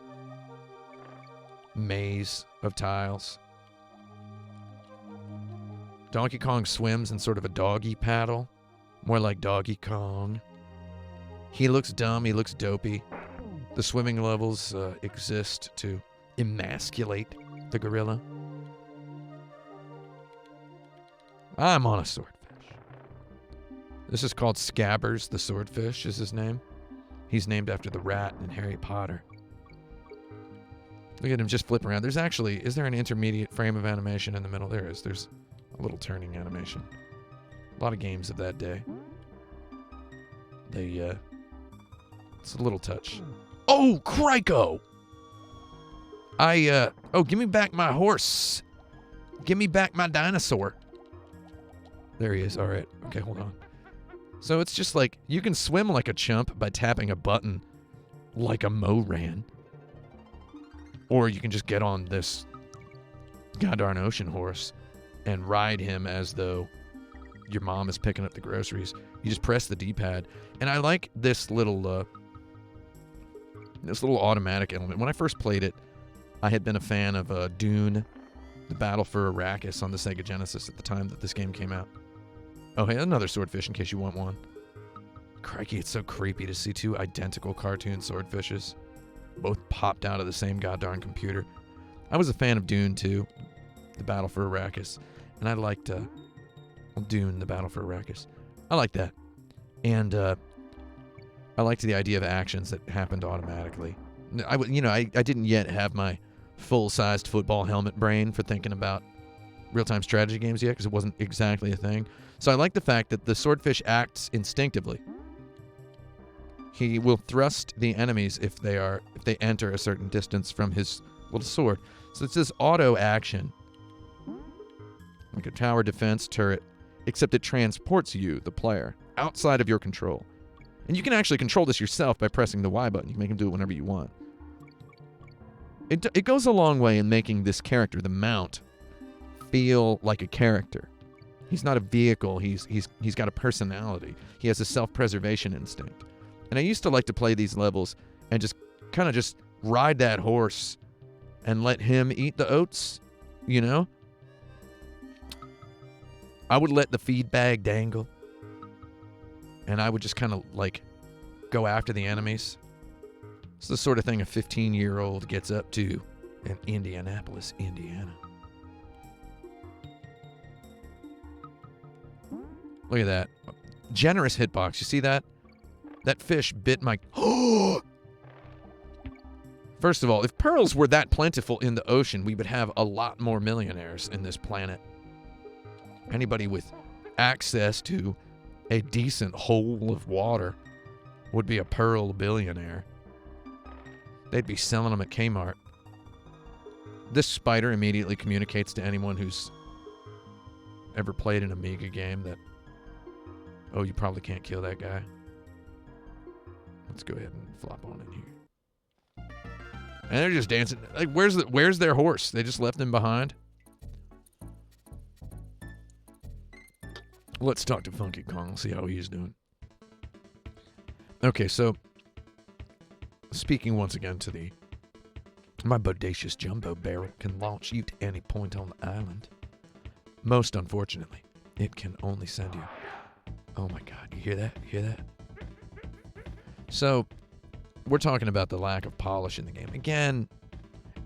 maze of tiles. Donkey Kong swims in sort of a doggy paddle, more like Doggy Kong. He looks dumb, he looks dopey. The swimming levels exist to emasculate the gorilla. I'm on a swordfish. This is called Scabbers the Swordfish, is his name. He's named after the rat in Harry Potter. Look at him just flip around. There's actually, is there an intermediate frame of animation in the middle? There is. There's a little turning animation. A lot of games of that day. It's a little touch. Oh, Crico! Oh, give me back my horse. Give me back my dinosaur. There he is. All right. Okay, hold on. So it's just like, you can swim like a chump by tapping a button like a Moran. Or you can just get on this goddarn ocean horse and ride him as though your mom is picking up the groceries. You just press the D-pad. And I like this little automatic element. When I first played it, I had been a fan of Dune, The Battle for Arrakis on the Sega Genesis at the time that this game came out. Oh, hey, another swordfish in case you want one. Crikey, it's so creepy to see two identical cartoon swordfishes. Both popped out of the same goddarn computer. I was a fan of Dune, too. The Battle for Arrakis. And I liked Dune, The Battle for Arrakis. I liked that. And I liked the idea of actions that happened automatically. I didn't yet have my full-sized football helmet brain for thinking about real-time strategy games yet, because it wasn't exactly a thing. So I like the fact that the swordfish acts instinctively. He will thrust the enemies if they enter a certain distance from his little sword. So it's this auto action, like a tower defense turret, except it transports you, the player, outside of your control. And you can actually control this yourself by pressing the Y button. You can make him do it whenever you want. It goes a long way in making this character, the Mount, feel like a character. He's not a vehicle. He's got a personality. He has a self-preservation instinct. And I used to like to play these levels and just kind of just ride that horse and let him eat the oats, you know? I would let the feed bag dangle. And I would just kind of like go after the enemies. It's the sort of thing a 15-year-old gets up to in Indianapolis, Indiana. Look at that. Generous hitbox. You see that? That fish bit my... First of all, if pearls were that plentiful in the ocean, we would have a lot more millionaires in this planet. Anybody with access to a decent hole of water would be a pearl billionaire. They'd be selling them at Kmart. This spider immediately communicates to anyone who's ever played an Amiga game that, oh, you probably can't kill that guy. Let's go ahead and flop on in here. And they're just dancing. Like, where's their horse? They just left him behind. Let's talk to Funky Kong, see how he's doing. Okay, so speaking once again to my bodacious jumbo barrel can launch you to any point on the island. Most unfortunately, it can only send you. Oh my God, you hear that? You hear that? So, we're talking about the lack of polish in the game. Again,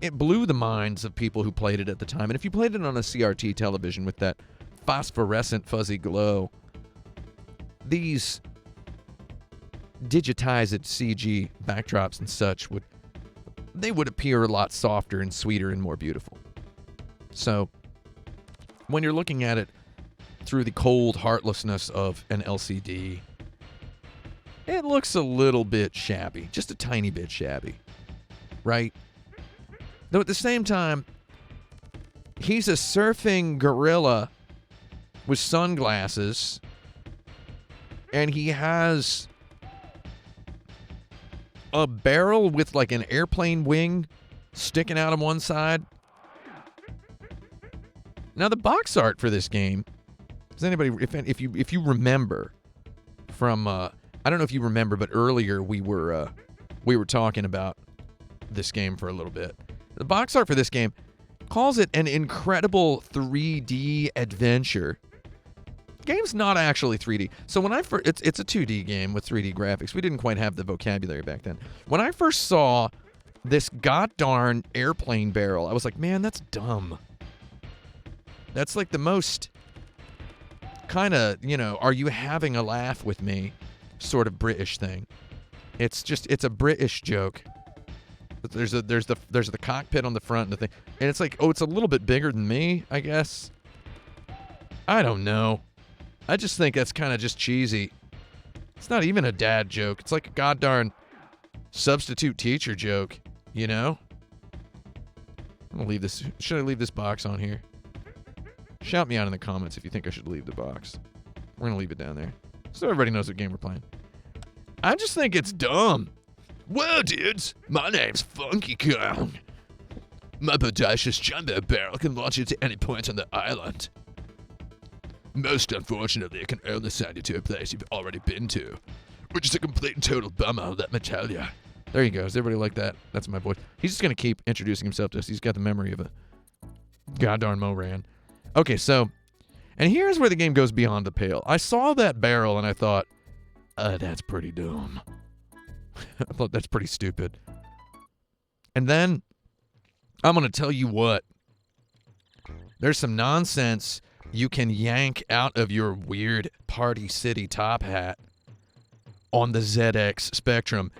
it blew the minds of people who played it at the time. And if you played it on a CRT television with that phosphorescent fuzzy glow, these digitized CG backdrops and such would appear a lot softer and sweeter and more beautiful. So, when you're looking at it through the cold heartlessness of an LCD, it looks a little bit shabby, just a tiny bit shabby, right? Though at the same time, he's a surfing gorilla with sunglasses, and he has a barrel with like an airplane wing sticking out on one side. Now the box art for this game, does anybody, if you remember from I don't know if you remember, but earlier we were talking about this game for a little bit. The box art for this game calls it an incredible 3D adventure. The game's not actually 3D. So when I first, it's a 2D game with 3D graphics. We didn't quite have the vocabulary back then. When I first saw this goddarn airplane barrel, I was like, man, that's dumb. That's like the most kind of, are you having a laugh with me sort of British thing. It's a British joke. There's the cockpit on the front and the thing, and it's like, oh, it's a little bit bigger than me, I guess. I don't know. I just think that's kind of just cheesy. It's not even a dad joke. It's like a goddarn substitute teacher joke, I'm gonna leave this. Should I leave this box on here? Shout me out in the comments if you think I should leave the box. We're gonna leave it down there, so everybody knows what game we're playing. I just think it's dumb. Well, dudes, my name's Funky Kong. My bodacious jumbo barrel can launch you to any point on the island. Most unfortunately, it can only send you to a place you've already been to, which is a complete and total bummer, let me tell ya. There you go. Does everybody like that? That's my voice. He's just going to keep introducing himself to us. He's got the memory of a goddarn Moran. Okay, so, and here's where the game goes beyond the pale. I saw that barrel and I thought, that's pretty dumb. I thought that's pretty stupid. And then, I'm going to tell you what. There's some nonsense you can yank out of your weird Party City top hat on the ZX Spectrum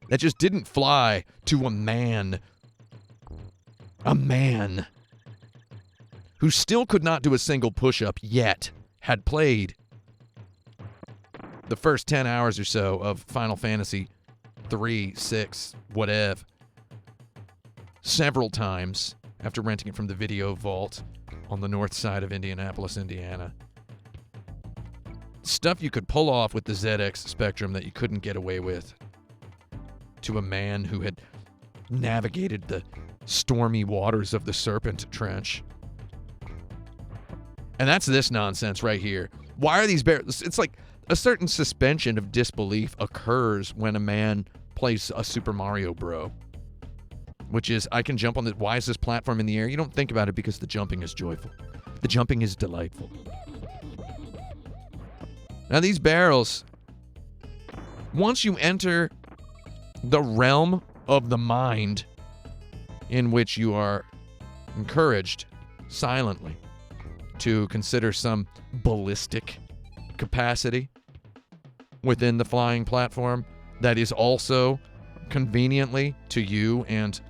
that just didn't fly to a man. A man who still could not do a single push-up yet had played the first 10 hours or so of Final Fantasy 3, 6, whatever. several times after renting it from the Video Vault on the north side of Indianapolis, Indiana. Stuff you could pull off with the ZX Spectrum that you couldn't get away with to a man who had navigated the stormy waters of the Serpent Trench. And that's this nonsense right here. Why are these barrels? It's like a certain suspension of disbelief occurs when a man plays a Super Mario Bro. Which is, I can jump on the, why is this platform in the air? You don't think about it because the jumping is joyful. The jumping is delightful. Now these barrels, once you enter the realm of the mind in which you are encouraged silently to consider some ballistic capacity within the flying platform that is also conveniently to you and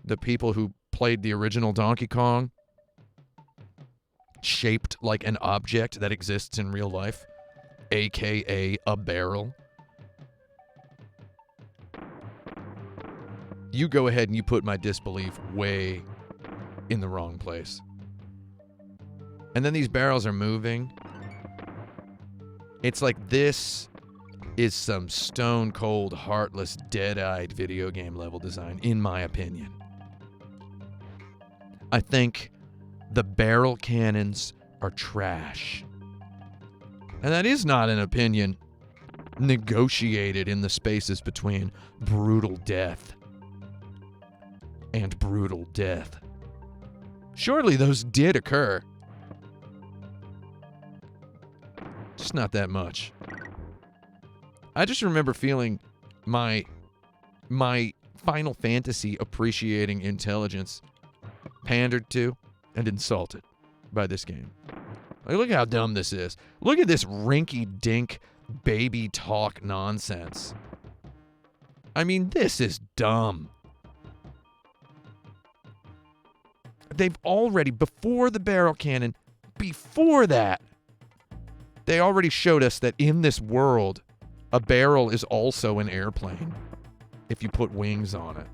the people who played the original Donkey Kong shaped like an object that exists in real life, aka a barrel. You go ahead and you put my disbelief way in the wrong place. And then these barrels are moving. It's like this is some stone cold, heartless, dead-eyed video game level design, in my opinion. I think the barrel cannons are trash. And that is not an opinion negotiated in the spaces between brutal death and brutal death. Surely those did occur. Just not that much. I just remember feeling my Final Fantasy appreciating intelligence pandered to and insulted by this game. Like, look how dumb this is. Look at this rinky-dink baby talk nonsense. I mean, this is dumb. They've already, before the barrel cannon, before that, they already showed us that in this world, a barrel is also an airplane if you put wings on it.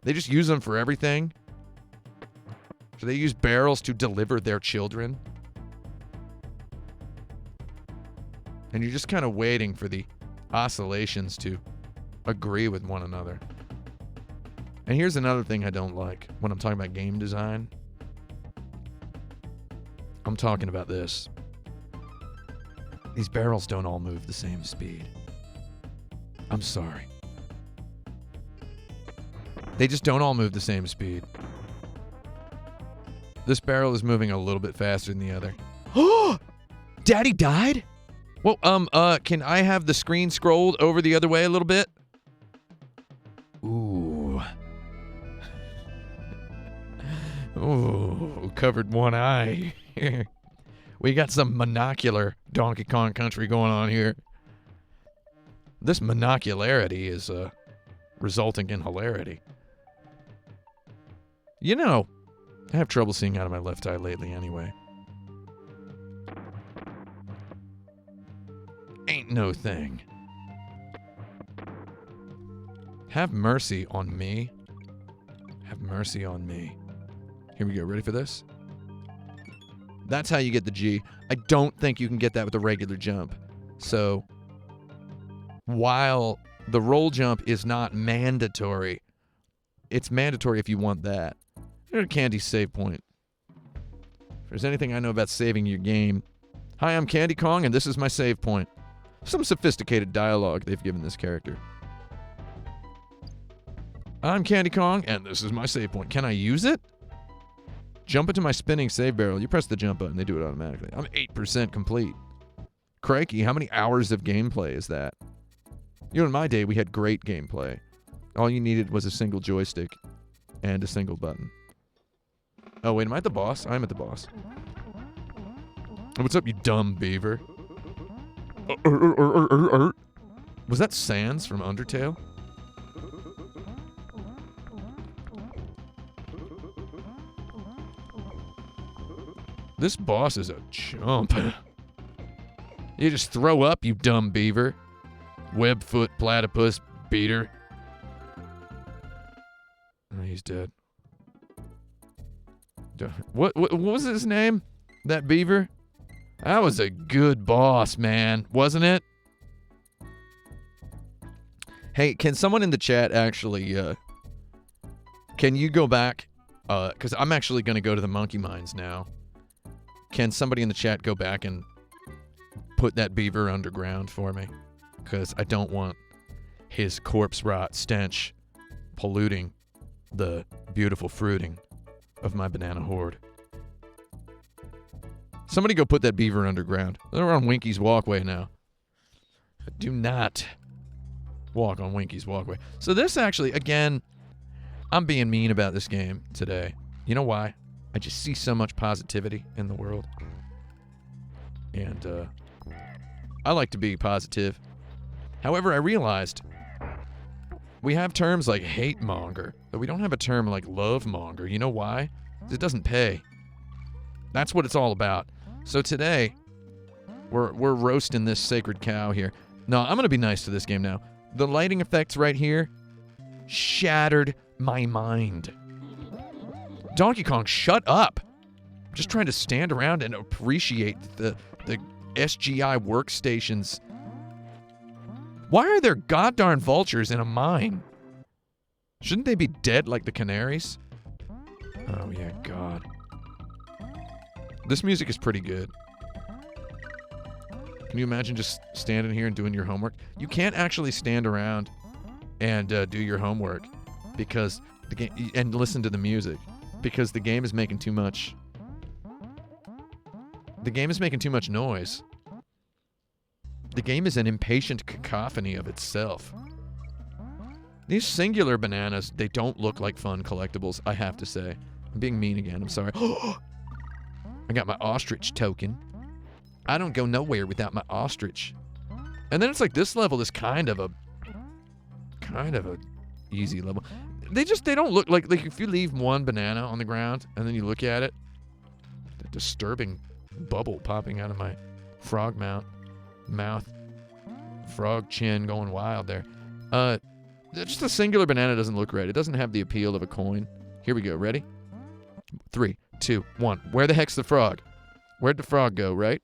They just use them for everything. So they use barrels to deliver their children. And you're just kind of waiting for the oscillations to agree with one another. And here's another thing I don't like when I'm talking about game design. I'm talking about this. These barrels don't all move the same speed. I'm sorry. They just don't all move the same speed. This barrel is moving a little bit faster than the other. Oh! Daddy died? Well, can I have the screen scrolled over the other way a little bit? Ooh. Ooh, covered one eye. We got some monocular Donkey Kong Country going on here. This monocularity is resulting in hilarity. You know, I have trouble seeing out of my left eye lately anyway. Ain't no thing. Have mercy on me. Have mercy on me. Here we go. Ready for this? That's how you get the G. I don't think you can get that with a regular jump. So, while the roll jump is not mandatory, it's mandatory if you want that. Here's Candy's save point. If there's anything I know about saving your game, hi, I'm Candy Kong, and this is my save point. Some sophisticated dialogue they've given this character. I'm Candy Kong, and this is my save point. Can I use it? Jump into my spinning save barrel. You press the jump button, they do it automatically. I'm 8% complete. Crikey, how many hours of gameplay is that? You know, in my day, we had great gameplay. All you needed was a single joystick and a single button. Oh, wait, am I at the boss? I'm at the boss. What's up, you dumb beaver? Was that Sans from Undertale? This boss is a chump. You just throw up, you dumb beaver. Webfoot platypus beater. dead. What was his name? That beaver? That was a good boss, man. Wasn't it? Hey, can someone in the chat actually, can you go back? Because I'm actually going to go to the monkey mines now. Can somebody in the chat go back and put that beaver underground for me? Because I don't want his corpse rot stench polluting the beautiful fruiting of my banana horde. Somebody go put that beaver underground. They're on Winky's walkway now. Do not walk on Winky's walkway. So this actually, again, I'm being mean about this game today. You know why? I just see so much positivity in the world. And I like to be positive. However, I realized we have terms like hate monger, but we don't have a term like love monger. You know why? 'Cause it doesn't pay. That's what it's all about. So today, we're roasting this sacred cow here. No, I'm going to be nice to this game now. The lighting effects right here shattered my mind. Donkey Kong, shut up. I'm just trying to stand around and appreciate the SGI workstations. Why are there goddarn vultures in a mine? Shouldn't they be dead like the canaries? Oh, yeah, God. This music is pretty good. Can you imagine just standing here and doing your homework? You can't actually stand around and do your homework because the game and listen to the music because the game is making too much. The game is making too much noise. The game is an impatient cacophony of itself. These singular bananas, they don't look like fun collectibles, I have to say. I'm being mean again, I'm sorry. I got my ostrich token. I don't go nowhere without my ostrich. And then it's like this level is kind of a easy level. They don't look like if you leave one banana on the ground and then you look at it, the disturbing bubble popping out of my frog mouth, frog chin going wild there. Just a singular banana doesn't look right. It doesn't have the appeal of a coin. Here we go. Ready? 3, 2, 1. Where the heck's the frog? Where'd the frog go, right?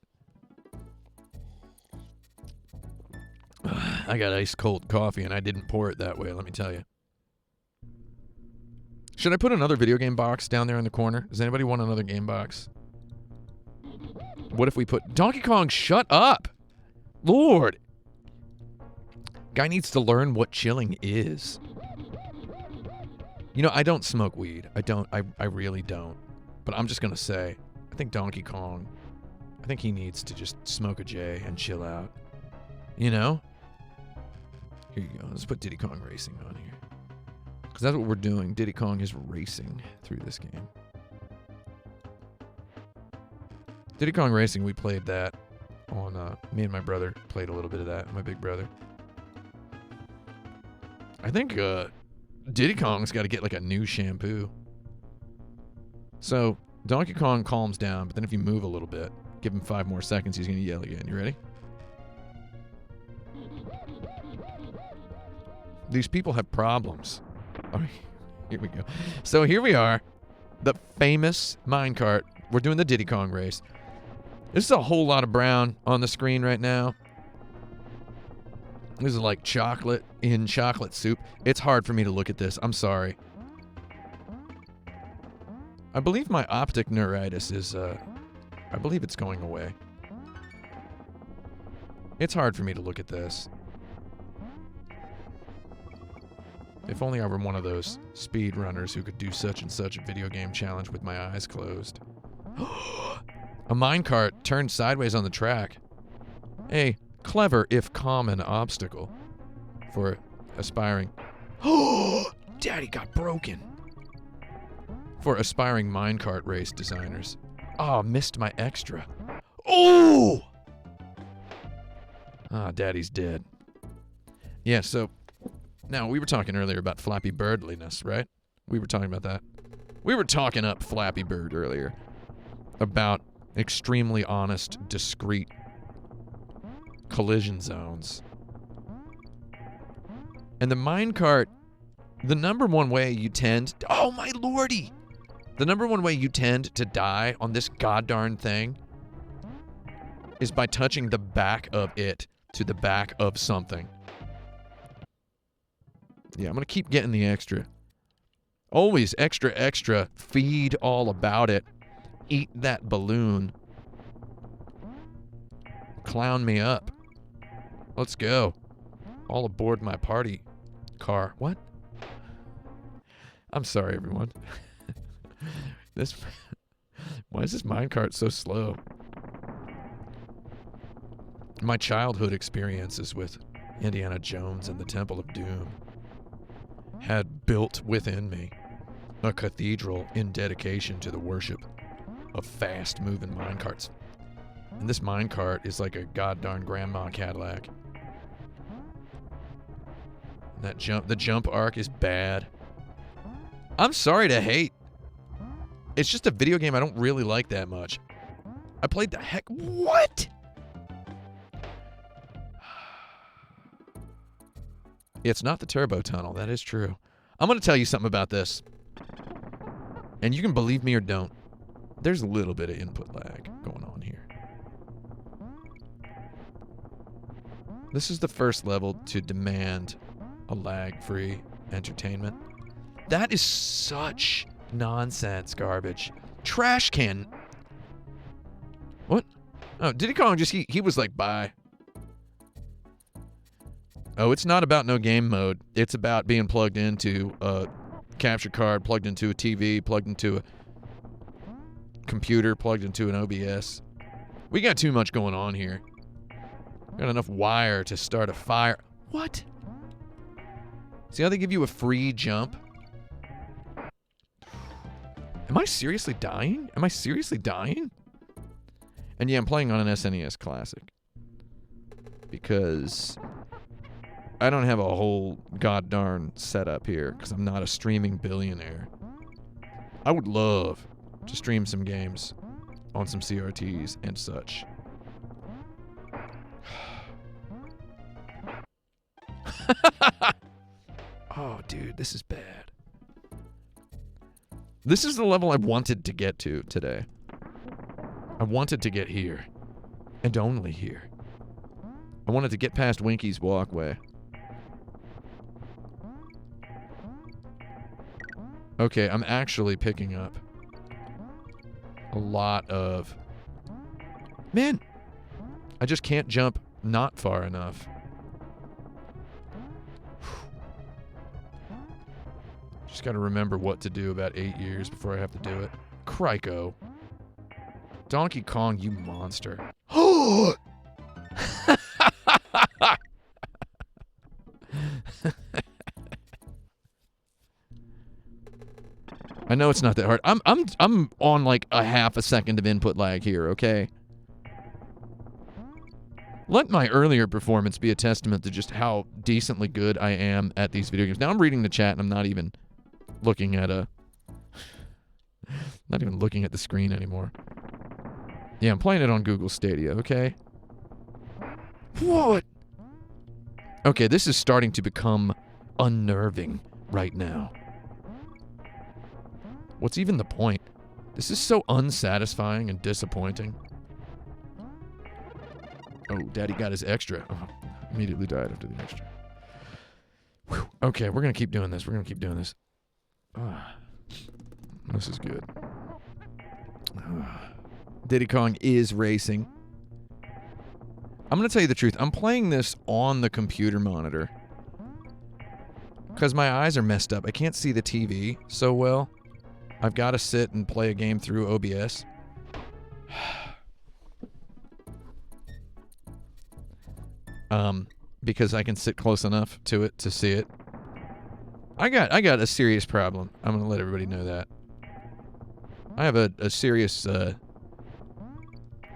I got ice cold coffee and I didn't pour it that way, let me tell you. Should I put another video game box down there in the corner? Does anybody want another game box? What if we put... Donkey Kong, shut up! Lord! Guy needs to learn what chilling is. You know, I don't smoke weed. I really don't. But I'm just gonna say, I think Donkey Kong, I think he needs to just smoke a J and chill out. You know? Here you go. Let's put Diddy Kong Racing on here. Because that's what we're doing. Diddy Kong is racing through this game. Diddy Kong Racing, we played that on, me and my brother played a little bit of that, my big brother. I think, Diddy Kong's got to get like a new shampoo. So, Donkey Kong calms down, but then if you move a little bit, give him 5 more seconds, he's going to yell again. You ready? These people have problems. Oh, here we go. So here we are, the famous minecart. We're doing the Diddy Kong race. This is a whole lot of brown on the screen right now. This is like chocolate in chocolate soup. It's hard for me to look at this. I'm sorry. I believe my optic neuritis is, I believe it's going away. It's hard for me to look at this. If only I were one of those speed runners who could do such and such a video game challenge with my eyes closed. A minecart turned sideways on the track. A clever, if common, obstacle for aspiring... Daddy got broken! For aspiring minecart race designers. Oh, missed my extra. Oh! Ah, Daddy's dead. Yeah, so... Now, we were talking earlier about Flappy Birdliness, right? We were talking about that. We were talking up Flappy Bird earlier. About extremely honest, discrete collision zones. And the minecart The number one way you tend... Oh, my lordy! The number one way you tend to die on this goddarn thing is by touching the back of it to the back of something. Yeah, I'm going to keep getting the extra. Always extra, extra. Feed all about it. Eat that balloon. Clown me up. Let's go. All aboard my party car. What? I'm sorry, everyone. Why is this minecart so slow? My childhood experiences with Indiana Jones and the Temple of Doom had built within me a cathedral in dedication to the worship of fast-moving minecarts. And this minecart is like a goddarn grandma Cadillac. And the jump arc is bad. I'm sorry to hate. It's just a video game I don't really like that much. I played the heck... What? It's not the turbo tunnel, that is true. I'm going to tell you something about this. And you can believe me or don't. There's a little bit of input lag going on here. This is the first level to demand a lag-free entertainment. That is such nonsense garbage. Trash can. What? Oh, Diddy Kong just, he was like, bye. Oh, it's not about no game mode. It's about being plugged into a capture card, plugged into a TV, plugged into a computer, plugged into an OBS. We got too much going on here. Got enough wire to start a fire. What? See how they give you a free jump? Am I seriously dying? Am I seriously dying? And yeah, I'm playing on an SNES Classic. Because I don't have a whole goddarn setup here, because I'm not a streaming billionaire. I would love to stream some games on some CRTs and such. Oh, dude, this is bad. This is the level I wanted to get to today. I wanted to get here. And only here. I wanted to get past Winky's walkway. Okay, I'm actually picking up a lot of... Man! I just can't jump not far enough. Just gotta remember what to do about 8 years before I have to do it. Criko. Donkey Kong, you monster. Oh! I know it's not that hard. I'm on like a half a second of input lag here, okay? Let my earlier performance be a testament to just how decently good I am at these video games. Now I'm reading the chat and I'm not even looking at not even looking at the screen anymore. Yeah, I'm playing it on Google Stadia, okay? What? Okay, this is starting to become unnerving right now. What's even the point? This is so unsatisfying and disappointing. Oh, Daddy got his extra. Oh, immediately died after the extra. Whew. Okay, we're going to keep doing this. We're going to keep doing this. This is good. Diddy Kong is racing. I'm going to tell you the truth. I'm playing this on the computer monitor. Because my eyes are messed up. I can't see the TV so well. I've got to sit and play a game through OBS. Because I can sit close enough to it to see it. I got a serious problem. I'm going to let everybody know that. I have a serious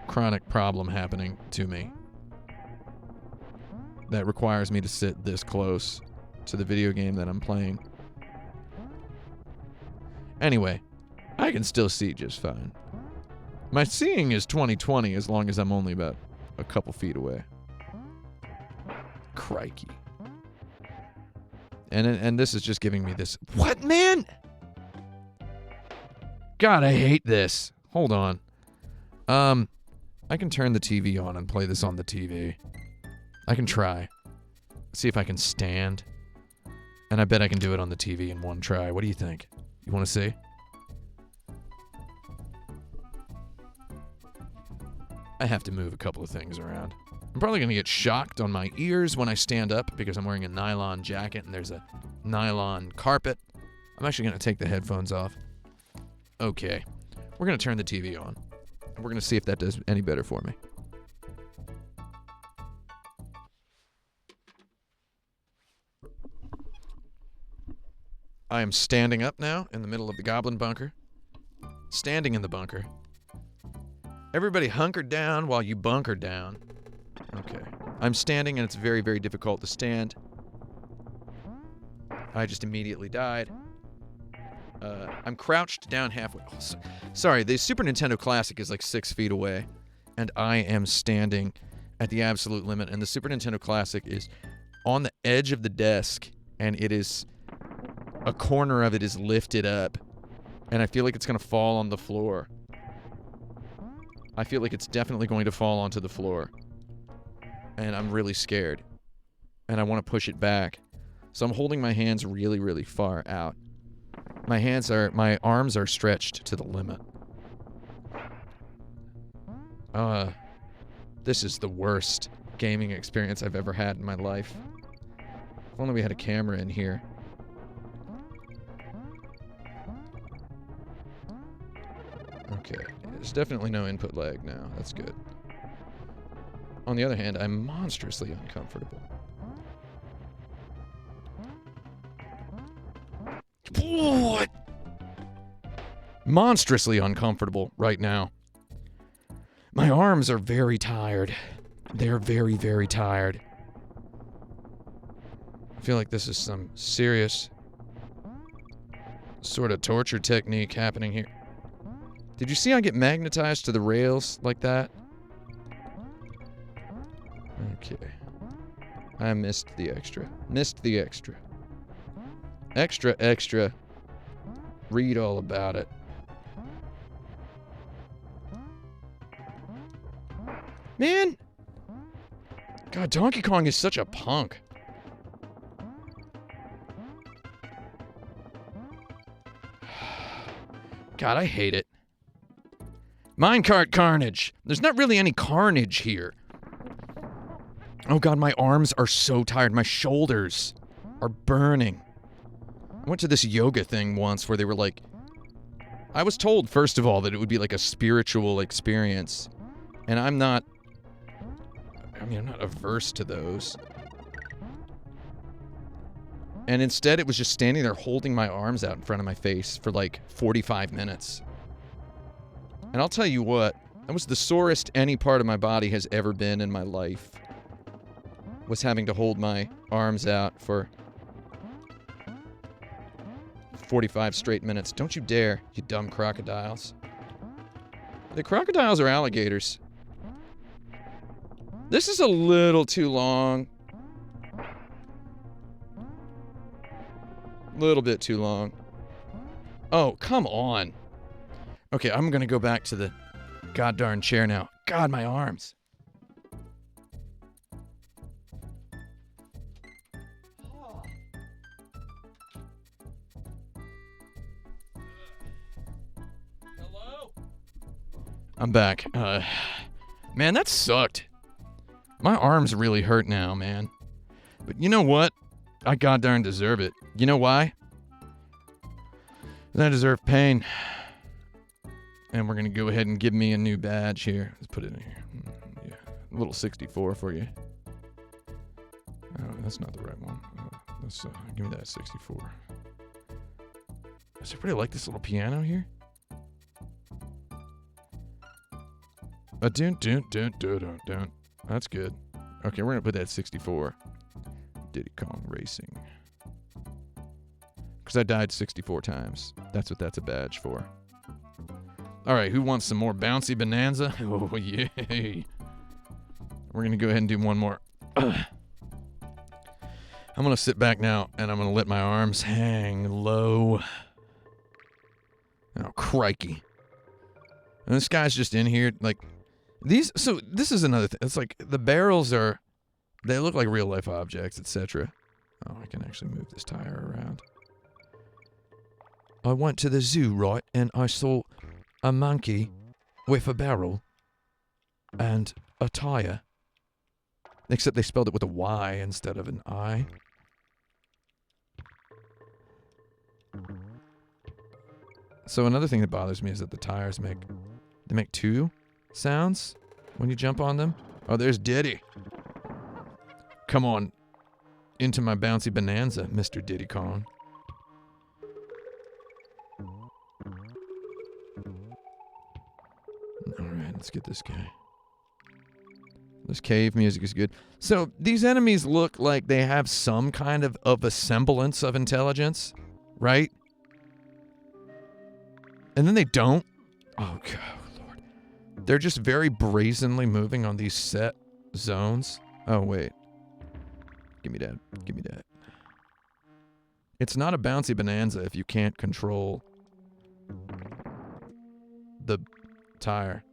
chronic problem happening to me that requires me to sit this close to the video game that I'm playing. Anyway, I can still see just fine. My seeing is 20/20 as long as I'm only about a couple feet away. Crikey. And this is just giving me this. What, man? God, I hate this. Hold on. I can turn the TV on and play this on the TV. I can try. See if I can stand. And I bet I can do it on the TV in one try. What do you think? You want to see? I have to move a couple of things around. I'm probably going to get shocked on my ears when I stand up because I'm wearing a nylon jacket and there's a nylon carpet. I'm actually going to take the headphones off. Okay. We're going to turn the TV on. We're going to see if that does any better for me. I am standing up now in the middle of the goblin bunker. Standing in the bunker. Everybody hunkered down while you bunker down. Okay. I'm standing and it's very, very difficult to stand. I just immediately died. I'm crouched down halfway. Oh, sorry, the Super Nintendo Classic is like 6 feet away. And I am standing at the absolute limit. And the Super Nintendo Classic is on the edge of the desk. And it is... a corner of it is lifted up. And I feel like it's going to fall on the floor. I feel like it's definitely going to fall onto the floor. And I'm really scared. And I want to push it back. So I'm holding my hands really, really far out. My arms are stretched to the limit. This is the worst gaming experience I've ever had in my life. If only we had a camera in here. Okay, there's definitely no input lag now. That's good. On the other hand, I'm monstrously uncomfortable. What? Monstrously uncomfortable right now. My arms are very tired. They're very, very tired. I feel like this is some serious sort of torture technique happening here. Did you see I get magnetized to the rails like that? Okay. I missed the extra. Missed the extra. Extra, extra. Read all about it. Man! God, Donkey Kong is such a punk. God, I hate it. Minecart carnage. There's not really any carnage here. Oh God, my arms are so tired. My shoulders are burning. I went to this yoga thing once where they were like... I was told, first of all, that it would be like a spiritual experience. And I'm not... I mean, I'm not averse to those. And instead, it was just standing there holding my arms out in front of my face for like 45 minutes. And I'll tell you what, that was the sorest any part of my body has ever been in my life. Was having to hold my arms out for 45 straight minutes. Don't you dare, you dumb crocodiles. The crocodiles are alligators. This is a little too long. Little bit too long. Oh, come on. Okay, I'm gonna go back to the goddarn chair now. God, my arms. Hello? I'm back. Man, that sucked. My arms really hurt now, man. But you know what? I goddarn deserve it. You know why? I deserve pain. And we're going to go ahead and give me a new badge here. Let's put it in here. Yeah, a little 64 for you. Oh, that's not the right one. Let's give me that 64. Does everybody like this little piano here? Dun. That's good. Okay, we're going to put that 64. Diddy Kong Racing. Because I died 64 times. That's what that's a badge for. Alright, who wants some more bouncy bonanza? Oh, yay. We're going to go ahead and do one more. I'm going to sit back now, and I'm going to let my arms hang low. Oh, crikey. And this guy's just in here, like, these, so this is another thing. It's like, the barrels are, they look like real-life objects, etc. Oh, I can actually move this tire around. I went to the zoo, right, and I saw a monkey with a barrel and a tire. Except they spelled it with a Y instead of an I. So another thing that bothers me is that the tires make two sounds when you jump on them. Oh, there's Diddy. Come on into my bouncy bonanza, Mr. Diddy Kong. Alright, let's get this guy. This cave music is good. So, these enemies look like they have some kind of a semblance of intelligence, right? And then they don't. Oh, God, Lord. They're just very brazenly moving on these set zones. Oh, wait. Give me that. Give me that. It's not a bouncy bonanza if you can't control the tire.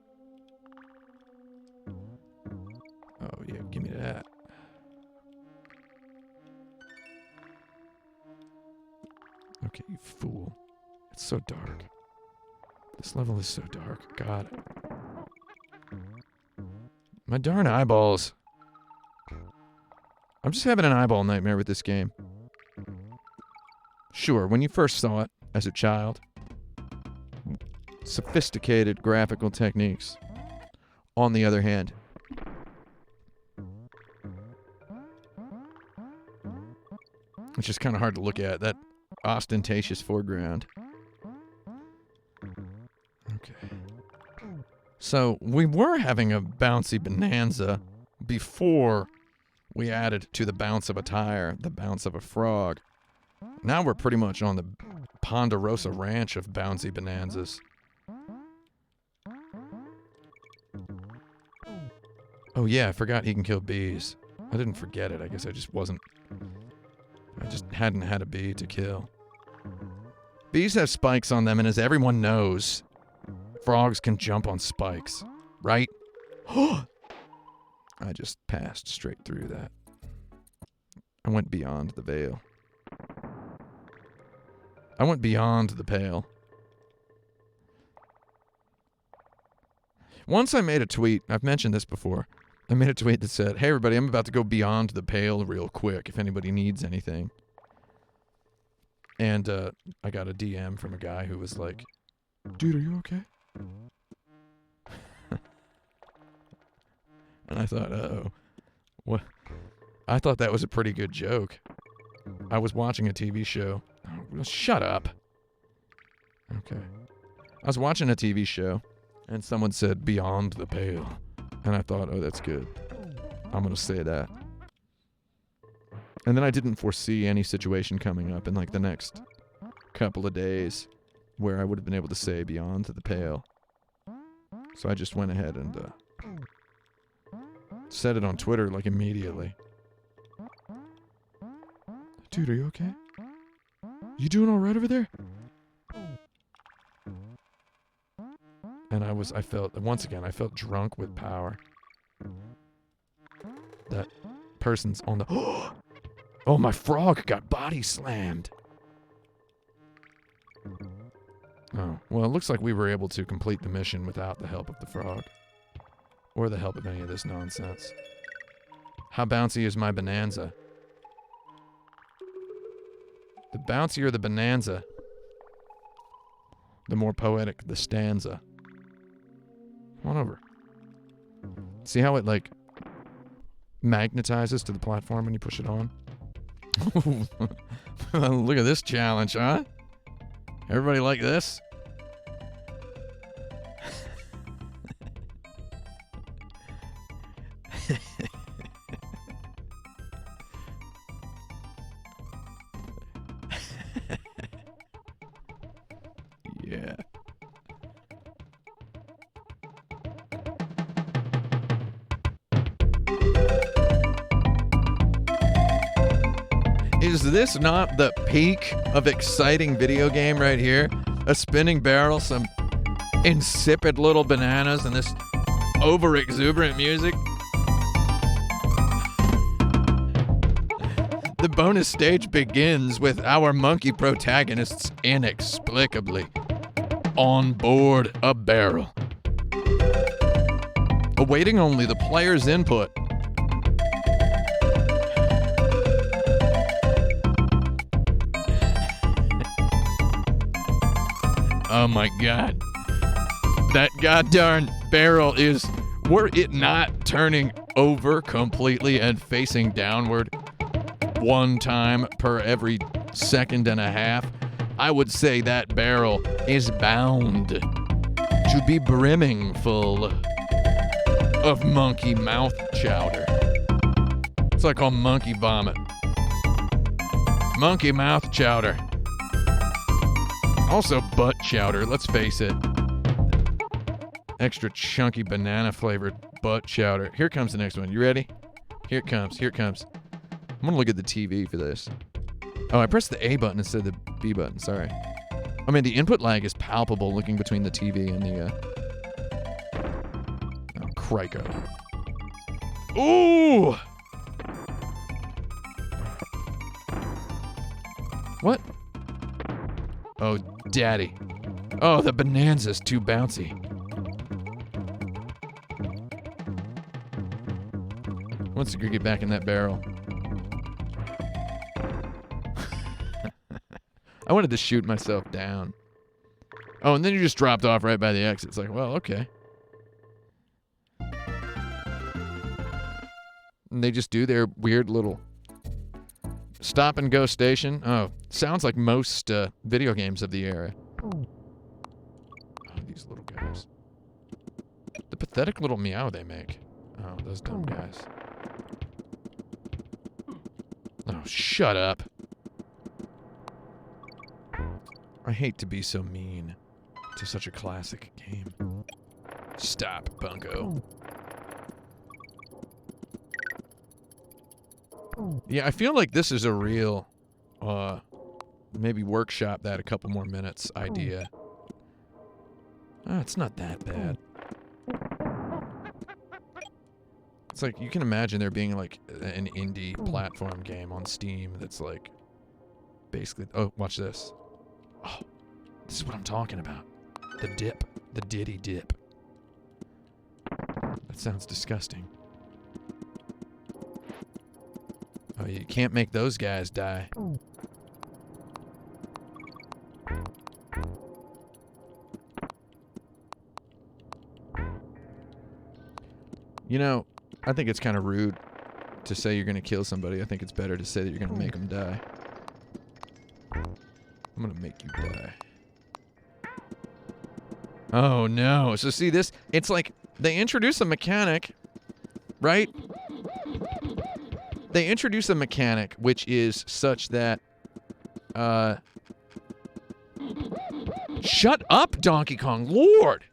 Oh, yeah, give me that. Okay, you fool. It's so dark. This level is so dark. God. My darn eyeballs. I'm just having an eyeball nightmare with this game. Sure, when you first saw it as a child, sophisticated graphical techniques. On the other hand, it's just kind of hard to look at, that ostentatious foreground. Okay. So, we were having a bouncy bonanza before we added to the bounce of a tire, the bounce of a frog. Now we're pretty much on the Ponderosa Ranch of bouncy bonanzas. Oh yeah, I forgot he can kill bees. I didn't forget it, I guess I just hadn't had a bee to kill. Bees have spikes on them, and as everyone knows, frogs can jump on spikes, right? I just passed straight through that. I went beyond the veil. I went beyond the pale. Once I made a tweet, I've mentioned this before, I made a tweet that said, hey everybody, I'm about to go beyond the pale real quick if anybody needs anything. And I got a DM from a guy who was like, dude, are you okay? And I thought, uh-oh. What? I thought that was a pretty good joke. I was watching a TV show. Oh, shut up. Okay. I was watching a TV show, and someone said, beyond the pale. And I thought, oh, that's good. I'm going to say that. And then I didn't foresee any situation coming up in like the next couple of days where I would have been able to say beyond the pale. So I just went ahead and said it on Twitter like immediately. Dude, are you okay? You doing all right over there? And I felt drunk with power. That person's on the... Oh, my frog got body slammed. Oh, well, it looks like we were able to complete the mission without the help of the frog. Or the help of any of this nonsense. How bouncy is my bonanza? The bouncier the bonanza, the more poetic the stanza. Come on over. See how it, like, magnetizes to the platform when you push it on? Look at this challenge, huh? Everybody like this? Yeah. Is this not the peak of exciting video game right here? A spinning barrel, some insipid little bananas, and this over-exuberant music? The bonus stage begins with our monkey protagonists inexplicably on board a barrel, awaiting only the player's input. Oh my god. That goddarn barrel is, were it not turning over completely and facing downward one time per every second and a half, I would say that barrel is bound to be brimming full of monkey mouth chowder. It's like called monkey vomit. Monkey mouth chowder. Also butt chowder, let's face it. Extra chunky banana flavored butt chowder. Here comes the next one. You ready? Here it comes. Here it comes. I'm gonna look at the TV for this. Oh, I pressed the A button instead of the B button. Sorry. I mean, the input lag is palpable looking between the TV and the, oh, criko. Ooh! What? Oh, daddy. Oh, the bonanza's too bouncy. Once you get back in that barrel. I wanted to shoot myself down. Oh, and then you just dropped off right by the exit. It's like, well, okay. And they just do their weird little stop and go station. Oh, sounds like most video games of the era. Oh, these little guys. The pathetic little meow they make. Oh, those dumb guys. Oh, shut up. I hate to be so mean to such a classic game. Stop, bunko. Yeah, I feel like this is a real, maybe workshop that a couple more minutes idea. Oh, it's not that bad. It's like, you can imagine there being like an indie platform game on Steam that's like, basically, oh, watch this. Oh, this is what I'm talking about. The dip. The diddy dip. That sounds disgusting. Oh, you can't make those guys die. You know, I think it's kind of rude to say you're going to kill somebody. I think it's better to say that you're going to make them die. I'm going to make you die. Oh, no. So see this? It's like they introduce a mechanic, right? They introduce a mechanic which is such that... Shut up, Donkey Kong. Lord!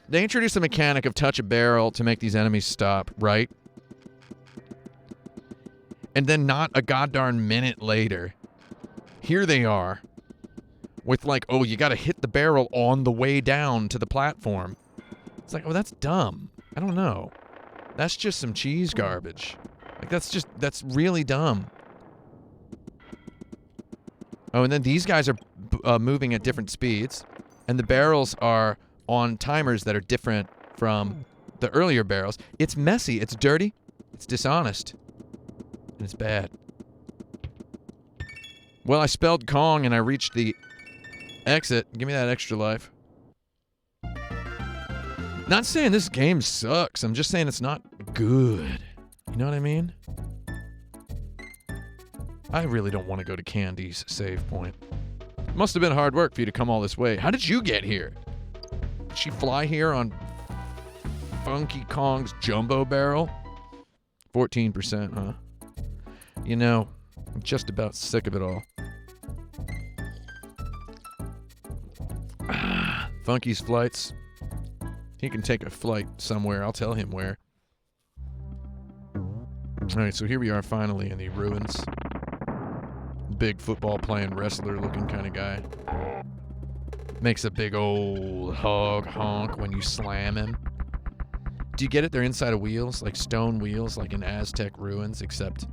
They introduce a mechanic of touch a barrel to make these enemies stop, right? And then not a goddarn minute later, here they are with like, oh, you gotta hit the barrel on the way down to the platform. It's like, oh, that's dumb. I don't know. That's just some cheese garbage. Like, that's really dumb. Oh, and then these guys are moving at different speeds, and the barrels are on timers that are different from the earlier barrels. It's messy, it's dirty, it's dishonest, and it's bad. Well, I spelled Kong and I reached the exit. Give me that extra life. Not saying this game sucks, I'm just saying it's not good. You know what I mean? I really don't want to go to Candy's save point. Must have been hard work for you to come all this way. How did you get here? Did she fly here on Funky Kong's jumbo barrel? 14%, huh? You know, I'm just about sick of it all. Funky's flights. He can take a flight somewhere. I'll tell him where. Alright, so here we are finally in the ruins big football playing wrestler looking kind of guy. Makes a big old honk when you slam him. Do you get it? They're inside of wheels, like stone wheels, like in Aztec ruins, except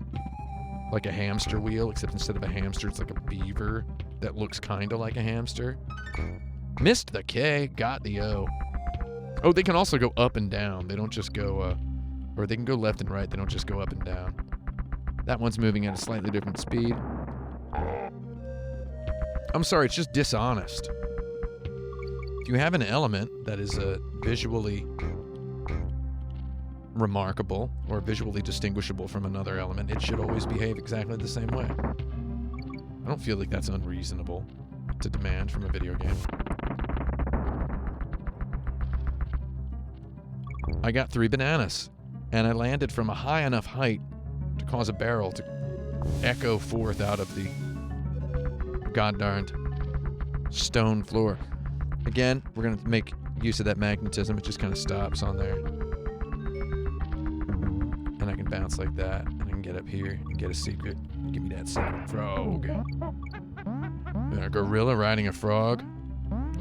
like a hamster wheel, except instead of a hamster, it's like a beaver that looks kind of like a hamster. Missed the K, got the O. Oh, they can also go up and down. They don't just go, or they can go left and right. They don't just go up and down. That one's moving at a slightly different speed. I'm sorry, it's just dishonest. If you have an element that is visually remarkable or visually distinguishable from another element, it should always behave exactly the same way. I don't feel like that's unreasonable to demand from a video game. I got 3 bananas, and I landed from a high enough height to cause a barrel to echo forth out of the god-darned stone floor. Again, we're going to make use of that magnetism. It just kind of stops on there. And I can bounce like that, and I can get up here and get a secret. Give me that secret frog. A gorilla riding a frog.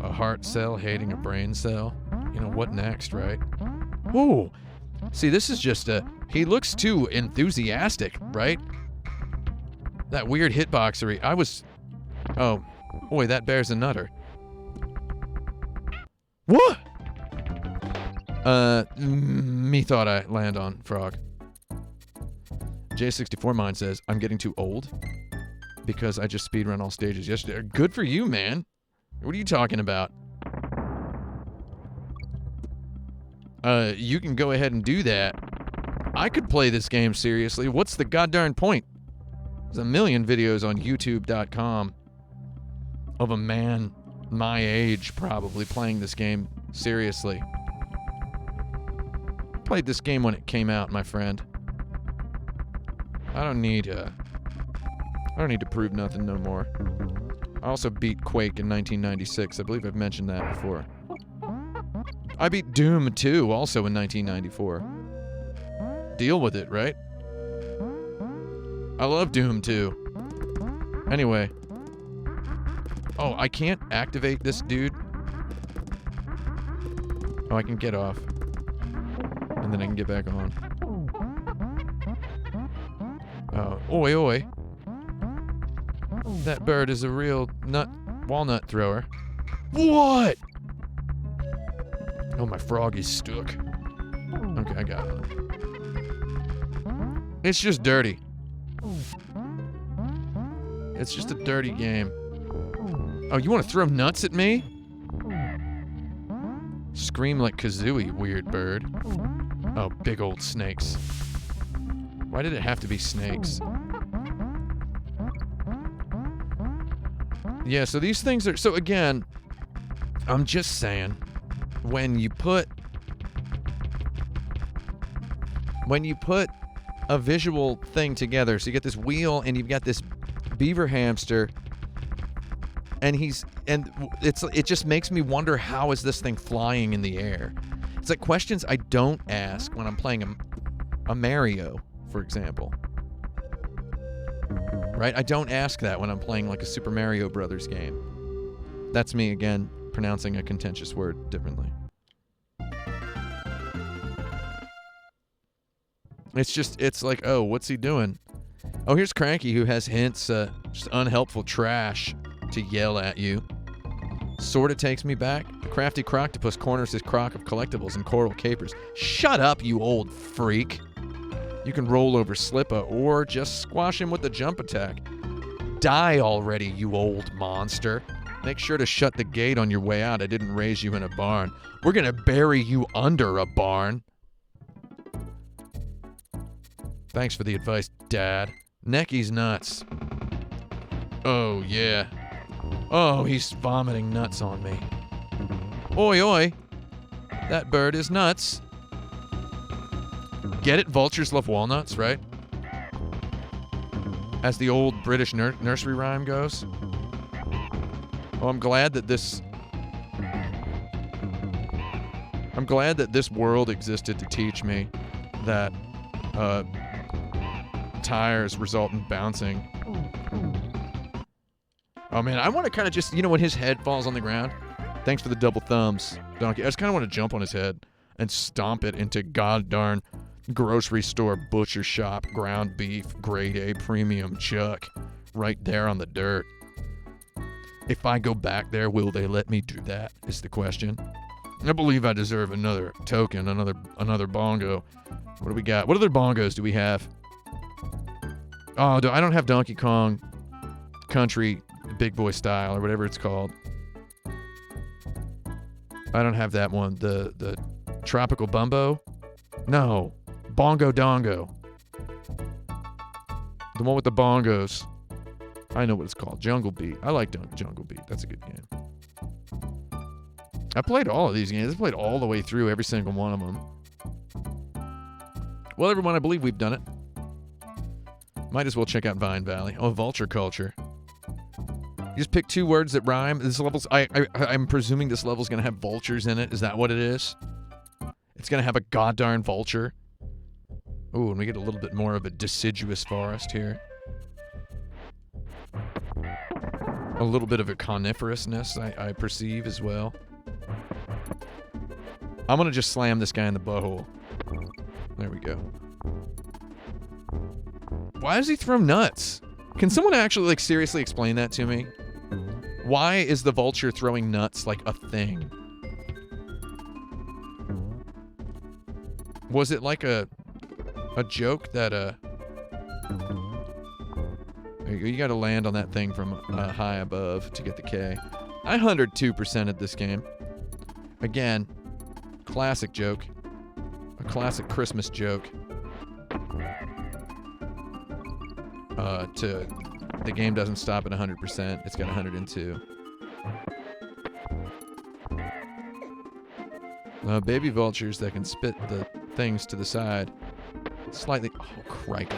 A heart cell hating a brain cell. You know, what next, right? Ooh. See, this is just he looks too enthusiastic, right? That weird hitboxery. Oh, boy, that bear's a nutter. What? Me thought I land on frog. J64 Mind says, I'm getting too old because I just speedrun all stages yesterday. Good for you, man. What are you talking about? You can go ahead and do that. I could play this game seriously. What's the goddarn point? There's a million videos on youtube.com of a man my age probably playing this game seriously. Played this game when it came out, my friend. I don't need to prove nothing no more. I also beat Quake in 1996. I believe I've mentioned that before. I beat Doom 2 also in 1994. Deal with it, right? I love Doom 2. Anyway. Oh, I can't activate this dude. Oh, I can get off. And then I can get back on. Oi, oi. That bird is a real walnut thrower. What? Oh, my frog is stuck. Okay, I got it. It's just dirty. It's just a dirty game. Oh, you want to throw nuts at me? Scream like Kazooie, weird bird. Oh, big old snakes. Why did it have to be snakes? Yeah, so these things are... So again, I'm just saying, when you put a visual thing together, so you get this wheel and you've got this beaver hamster, and it just makes me wonder, how is this thing flying in the air? It's like questions I don't ask when I'm playing a Mario, for example. Right? I don't ask that when I'm playing like a Super Mario Brothers game. That's me again pronouncing a contentious word differently. It's like, oh, what's he doing? Oh, here's Cranky, who has hints, just unhelpful trash to yell at you. Sorta takes me back. The crafty croctopus corners his crock of collectibles and coral capers. Shut up, you old freak. You can roll over Slippa or just squash him with the jump attack. Die already, you old monster. Make sure to shut the gate on your way out. I didn't raise you in a barn. We're gonna bury you under a barn. Thanks for the advice, Dad. Necky's nuts. Oh, yeah. Oh, he's vomiting nuts on me. Oi, oi. That bird is nuts. Get it? Vultures love walnuts, right? As the old British nursery rhyme goes. Oh, I'm glad that this world existed to teach me that tires result in bouncing. Oh, man, I want to kind of just, when his head falls on the ground. Thanks for the double thumbs, Donkey. I just kind of want to jump on his head and stomp it into god darn grocery store, butcher shop, ground beef, grade A premium chuck right there on the dirt. If I go back there, will they let me do that, is the question. I believe I deserve another token, another bongo. What do we got? What other bongos do we have? Oh, I don't have Donkey Kong Country Big Boy Style or whatever it's called. I don't have that one. The Tropical Bumbo? No. Bongo Dongo. The one with the bongos. I know what it's called. Jungle Beat. I like Jungle Beat. That's a good game. I played all of these games. I played all the way through every single one of them. Well, everyone, I believe we've done it. Might as well check out Vine Valley. Oh, vulture culture. You just pick 2 words that rhyme. This level's. I'm presuming this level's gonna have vultures in it. Is that what it is? It's gonna have a goddarn vulture. Ooh, and we get a little bit more of a deciduous forest here. A little bit of a coniferousness, I perceive as well. I'm gonna just slam this guy in the butthole. There we go. Why does he throw nuts? Can someone actually, seriously explain that to me? Why is the vulture throwing nuts like a thing? Was it like a joke that, you gotta land on that thing from high above to get the K. I 102%'d this game. Again, classic joke. A classic Christmas joke. The game doesn't stop at 100%. It's got 102. Baby vultures that can spit the things to the side. Slightly. Oh, crikey.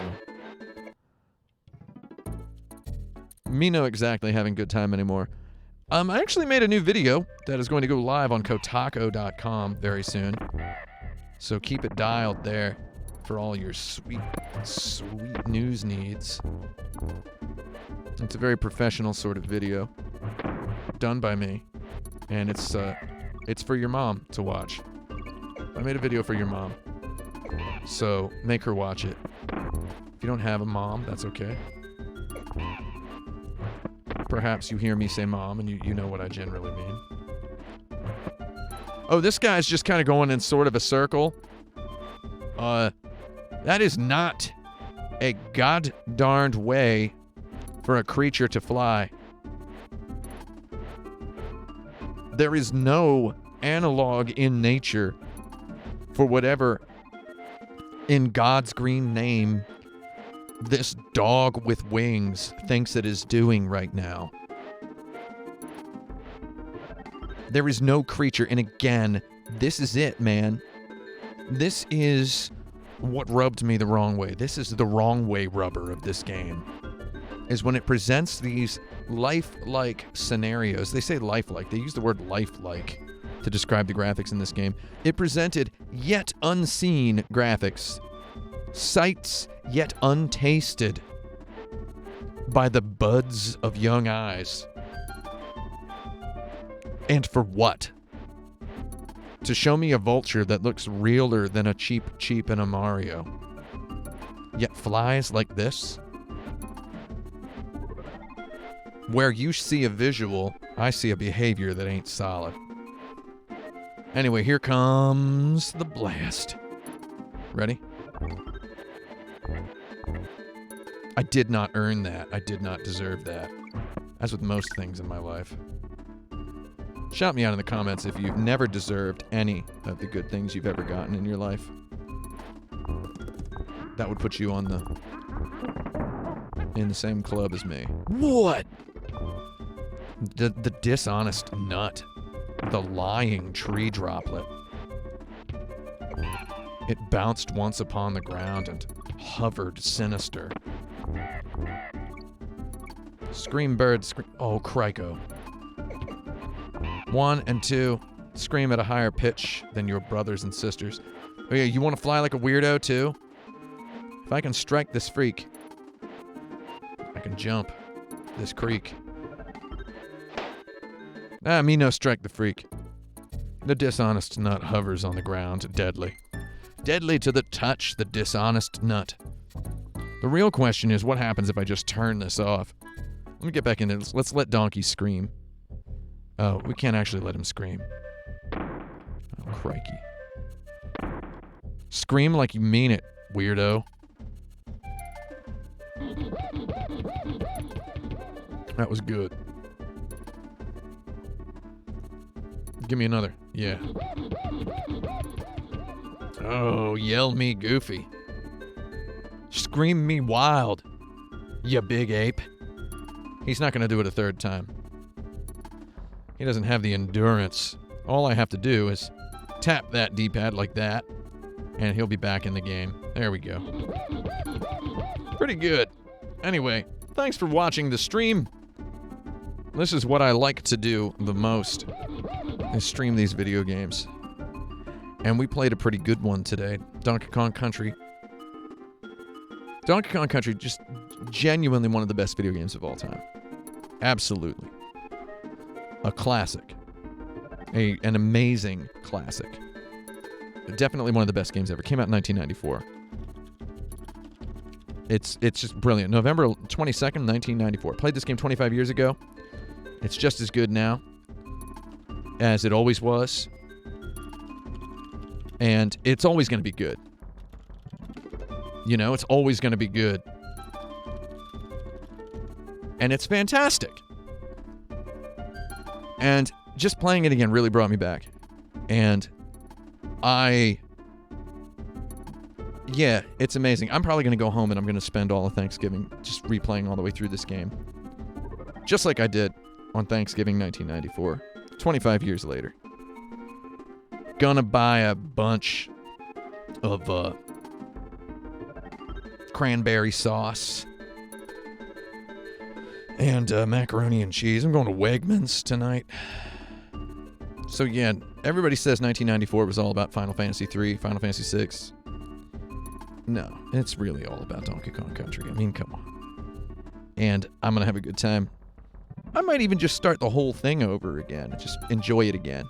Me no exactly having good time anymore. I actually made a new video that is going to go live on Kotaku.com very soon. So keep it dialed there for all your sweet, sweet news needs. It's a very professional sort of video done by me, and it's for your mom to watch. I made a video for your mom, so make her watch it. If you don't have a mom, that's okay. Perhaps you hear me say mom and you know what I generally mean. Oh, this guy's just kind of going in sort of a circle. That is not a god-darned way for a creature to fly. There is no analog in nature for whatever, in God's green name, this dog with wings thinks it is doing right now. There is no creature, and again, this is it, man. This is what rubbed me the wrong way. This is the wrong way rubber of this game, is when it presents these lifelike scenarios. They say lifelike. They use the word lifelike to describe the graphics in this game. It presented yet unseen graphics, sights yet untasted by the buds of young eyes. And for what? To show me a vulture that looks realer than a cheap in a Mario, yet flies like this? Where you see a visual, I see a behavior that ain't solid. Anyway, here comes the blast. Ready? I did not earn that. I did not deserve that. As with most things in my life. Shout me out in the comments if you've never deserved any of the good things you've ever gotten in your life. That would put you in the same club as me. What? The dishonest nut. The lying tree droplet. It bounced once upon the ground and hovered sinister. Scream bird, scream. Oh, criko. 1 and 2, scream at a higher pitch than your brothers and sisters. Oh yeah, you want to fly like a weirdo too? If I can strike this freak, I can jump this creek. Me no strike the freak. The dishonest nut hovers on the ground, deadly. Deadly to the touch, the dishonest nut. The real question is, what happens if I just turn this off? Let me get back into this. Let's let Donkey scream. Oh, we can't actually let him scream. Oh, crikey. Scream like you mean it, weirdo. That was good. Give me another. Yeah. Oh, yell me goofy. Scream me wild, you big ape. He's not going to do it a third time. He doesn't have the endurance. All I have to do is tap that D-pad like that, and he'll be back in the game. There we go. Pretty good. Anyway, thanks for watching the stream. This is what I like to do the most, is stream these video games. And we played a pretty good one today. Donkey Kong Country. Donkey Kong Country, just genuinely one of the best video games of all time. Absolutely. A classic. An amazing classic. Definitely one of the best games ever. Came out in 1994. It's just brilliant. November 22nd, 1994. Played this game 25 years ago. It's just as good now as it always was. And it's always going to be good. You know, it's always going to be good. And it's fantastic. And just playing it again really brought me back. And yeah, it's amazing. I'm probably going to go home and I'm going to spend all of Thanksgiving just replaying all the way through this game. Just like I did on Thanksgiving 1994. 25 years later. Gonna buy a bunch of cranberry sauce and macaroni and cheese. I'm going to Wegmans tonight. So yeah, everybody says 1994 was all about Final Fantasy 3, Final Fantasy 6. No, it's really all about Donkey Kong Country. I mean, come on. And I'm gonna have a good time. I might even just start the whole thing over again and just enjoy it again.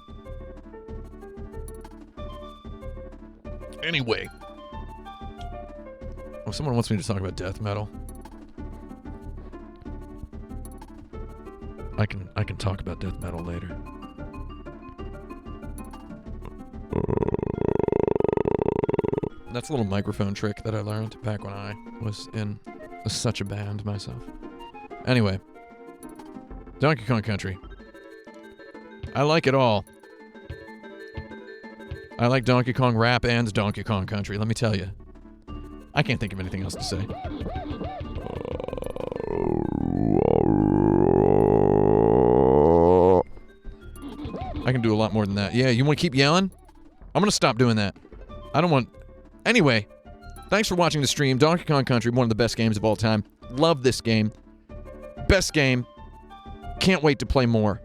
Anyway. Oh, someone wants me to talk about death metal. I can talk about death metal later. That's a little microphone trick that I learned back when I was in such a band myself. Anyway. Donkey Kong Country. I like it all. I like Donkey Kong Rap and Donkey Kong Country, let me tell you. I can't think of anything else to say. I can do a lot more than that. Yeah, you want to keep yelling? I'm going to stop doing that. I don't want... Anyway, thanks for watching the stream. Donkey Kong Country, one of the best games of all time. Love this game. Best game. Can't wait to play more.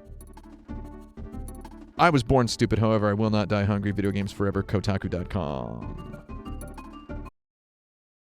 I was born stupid, however, I will not die hungry. Video games forever. Kotaku.com.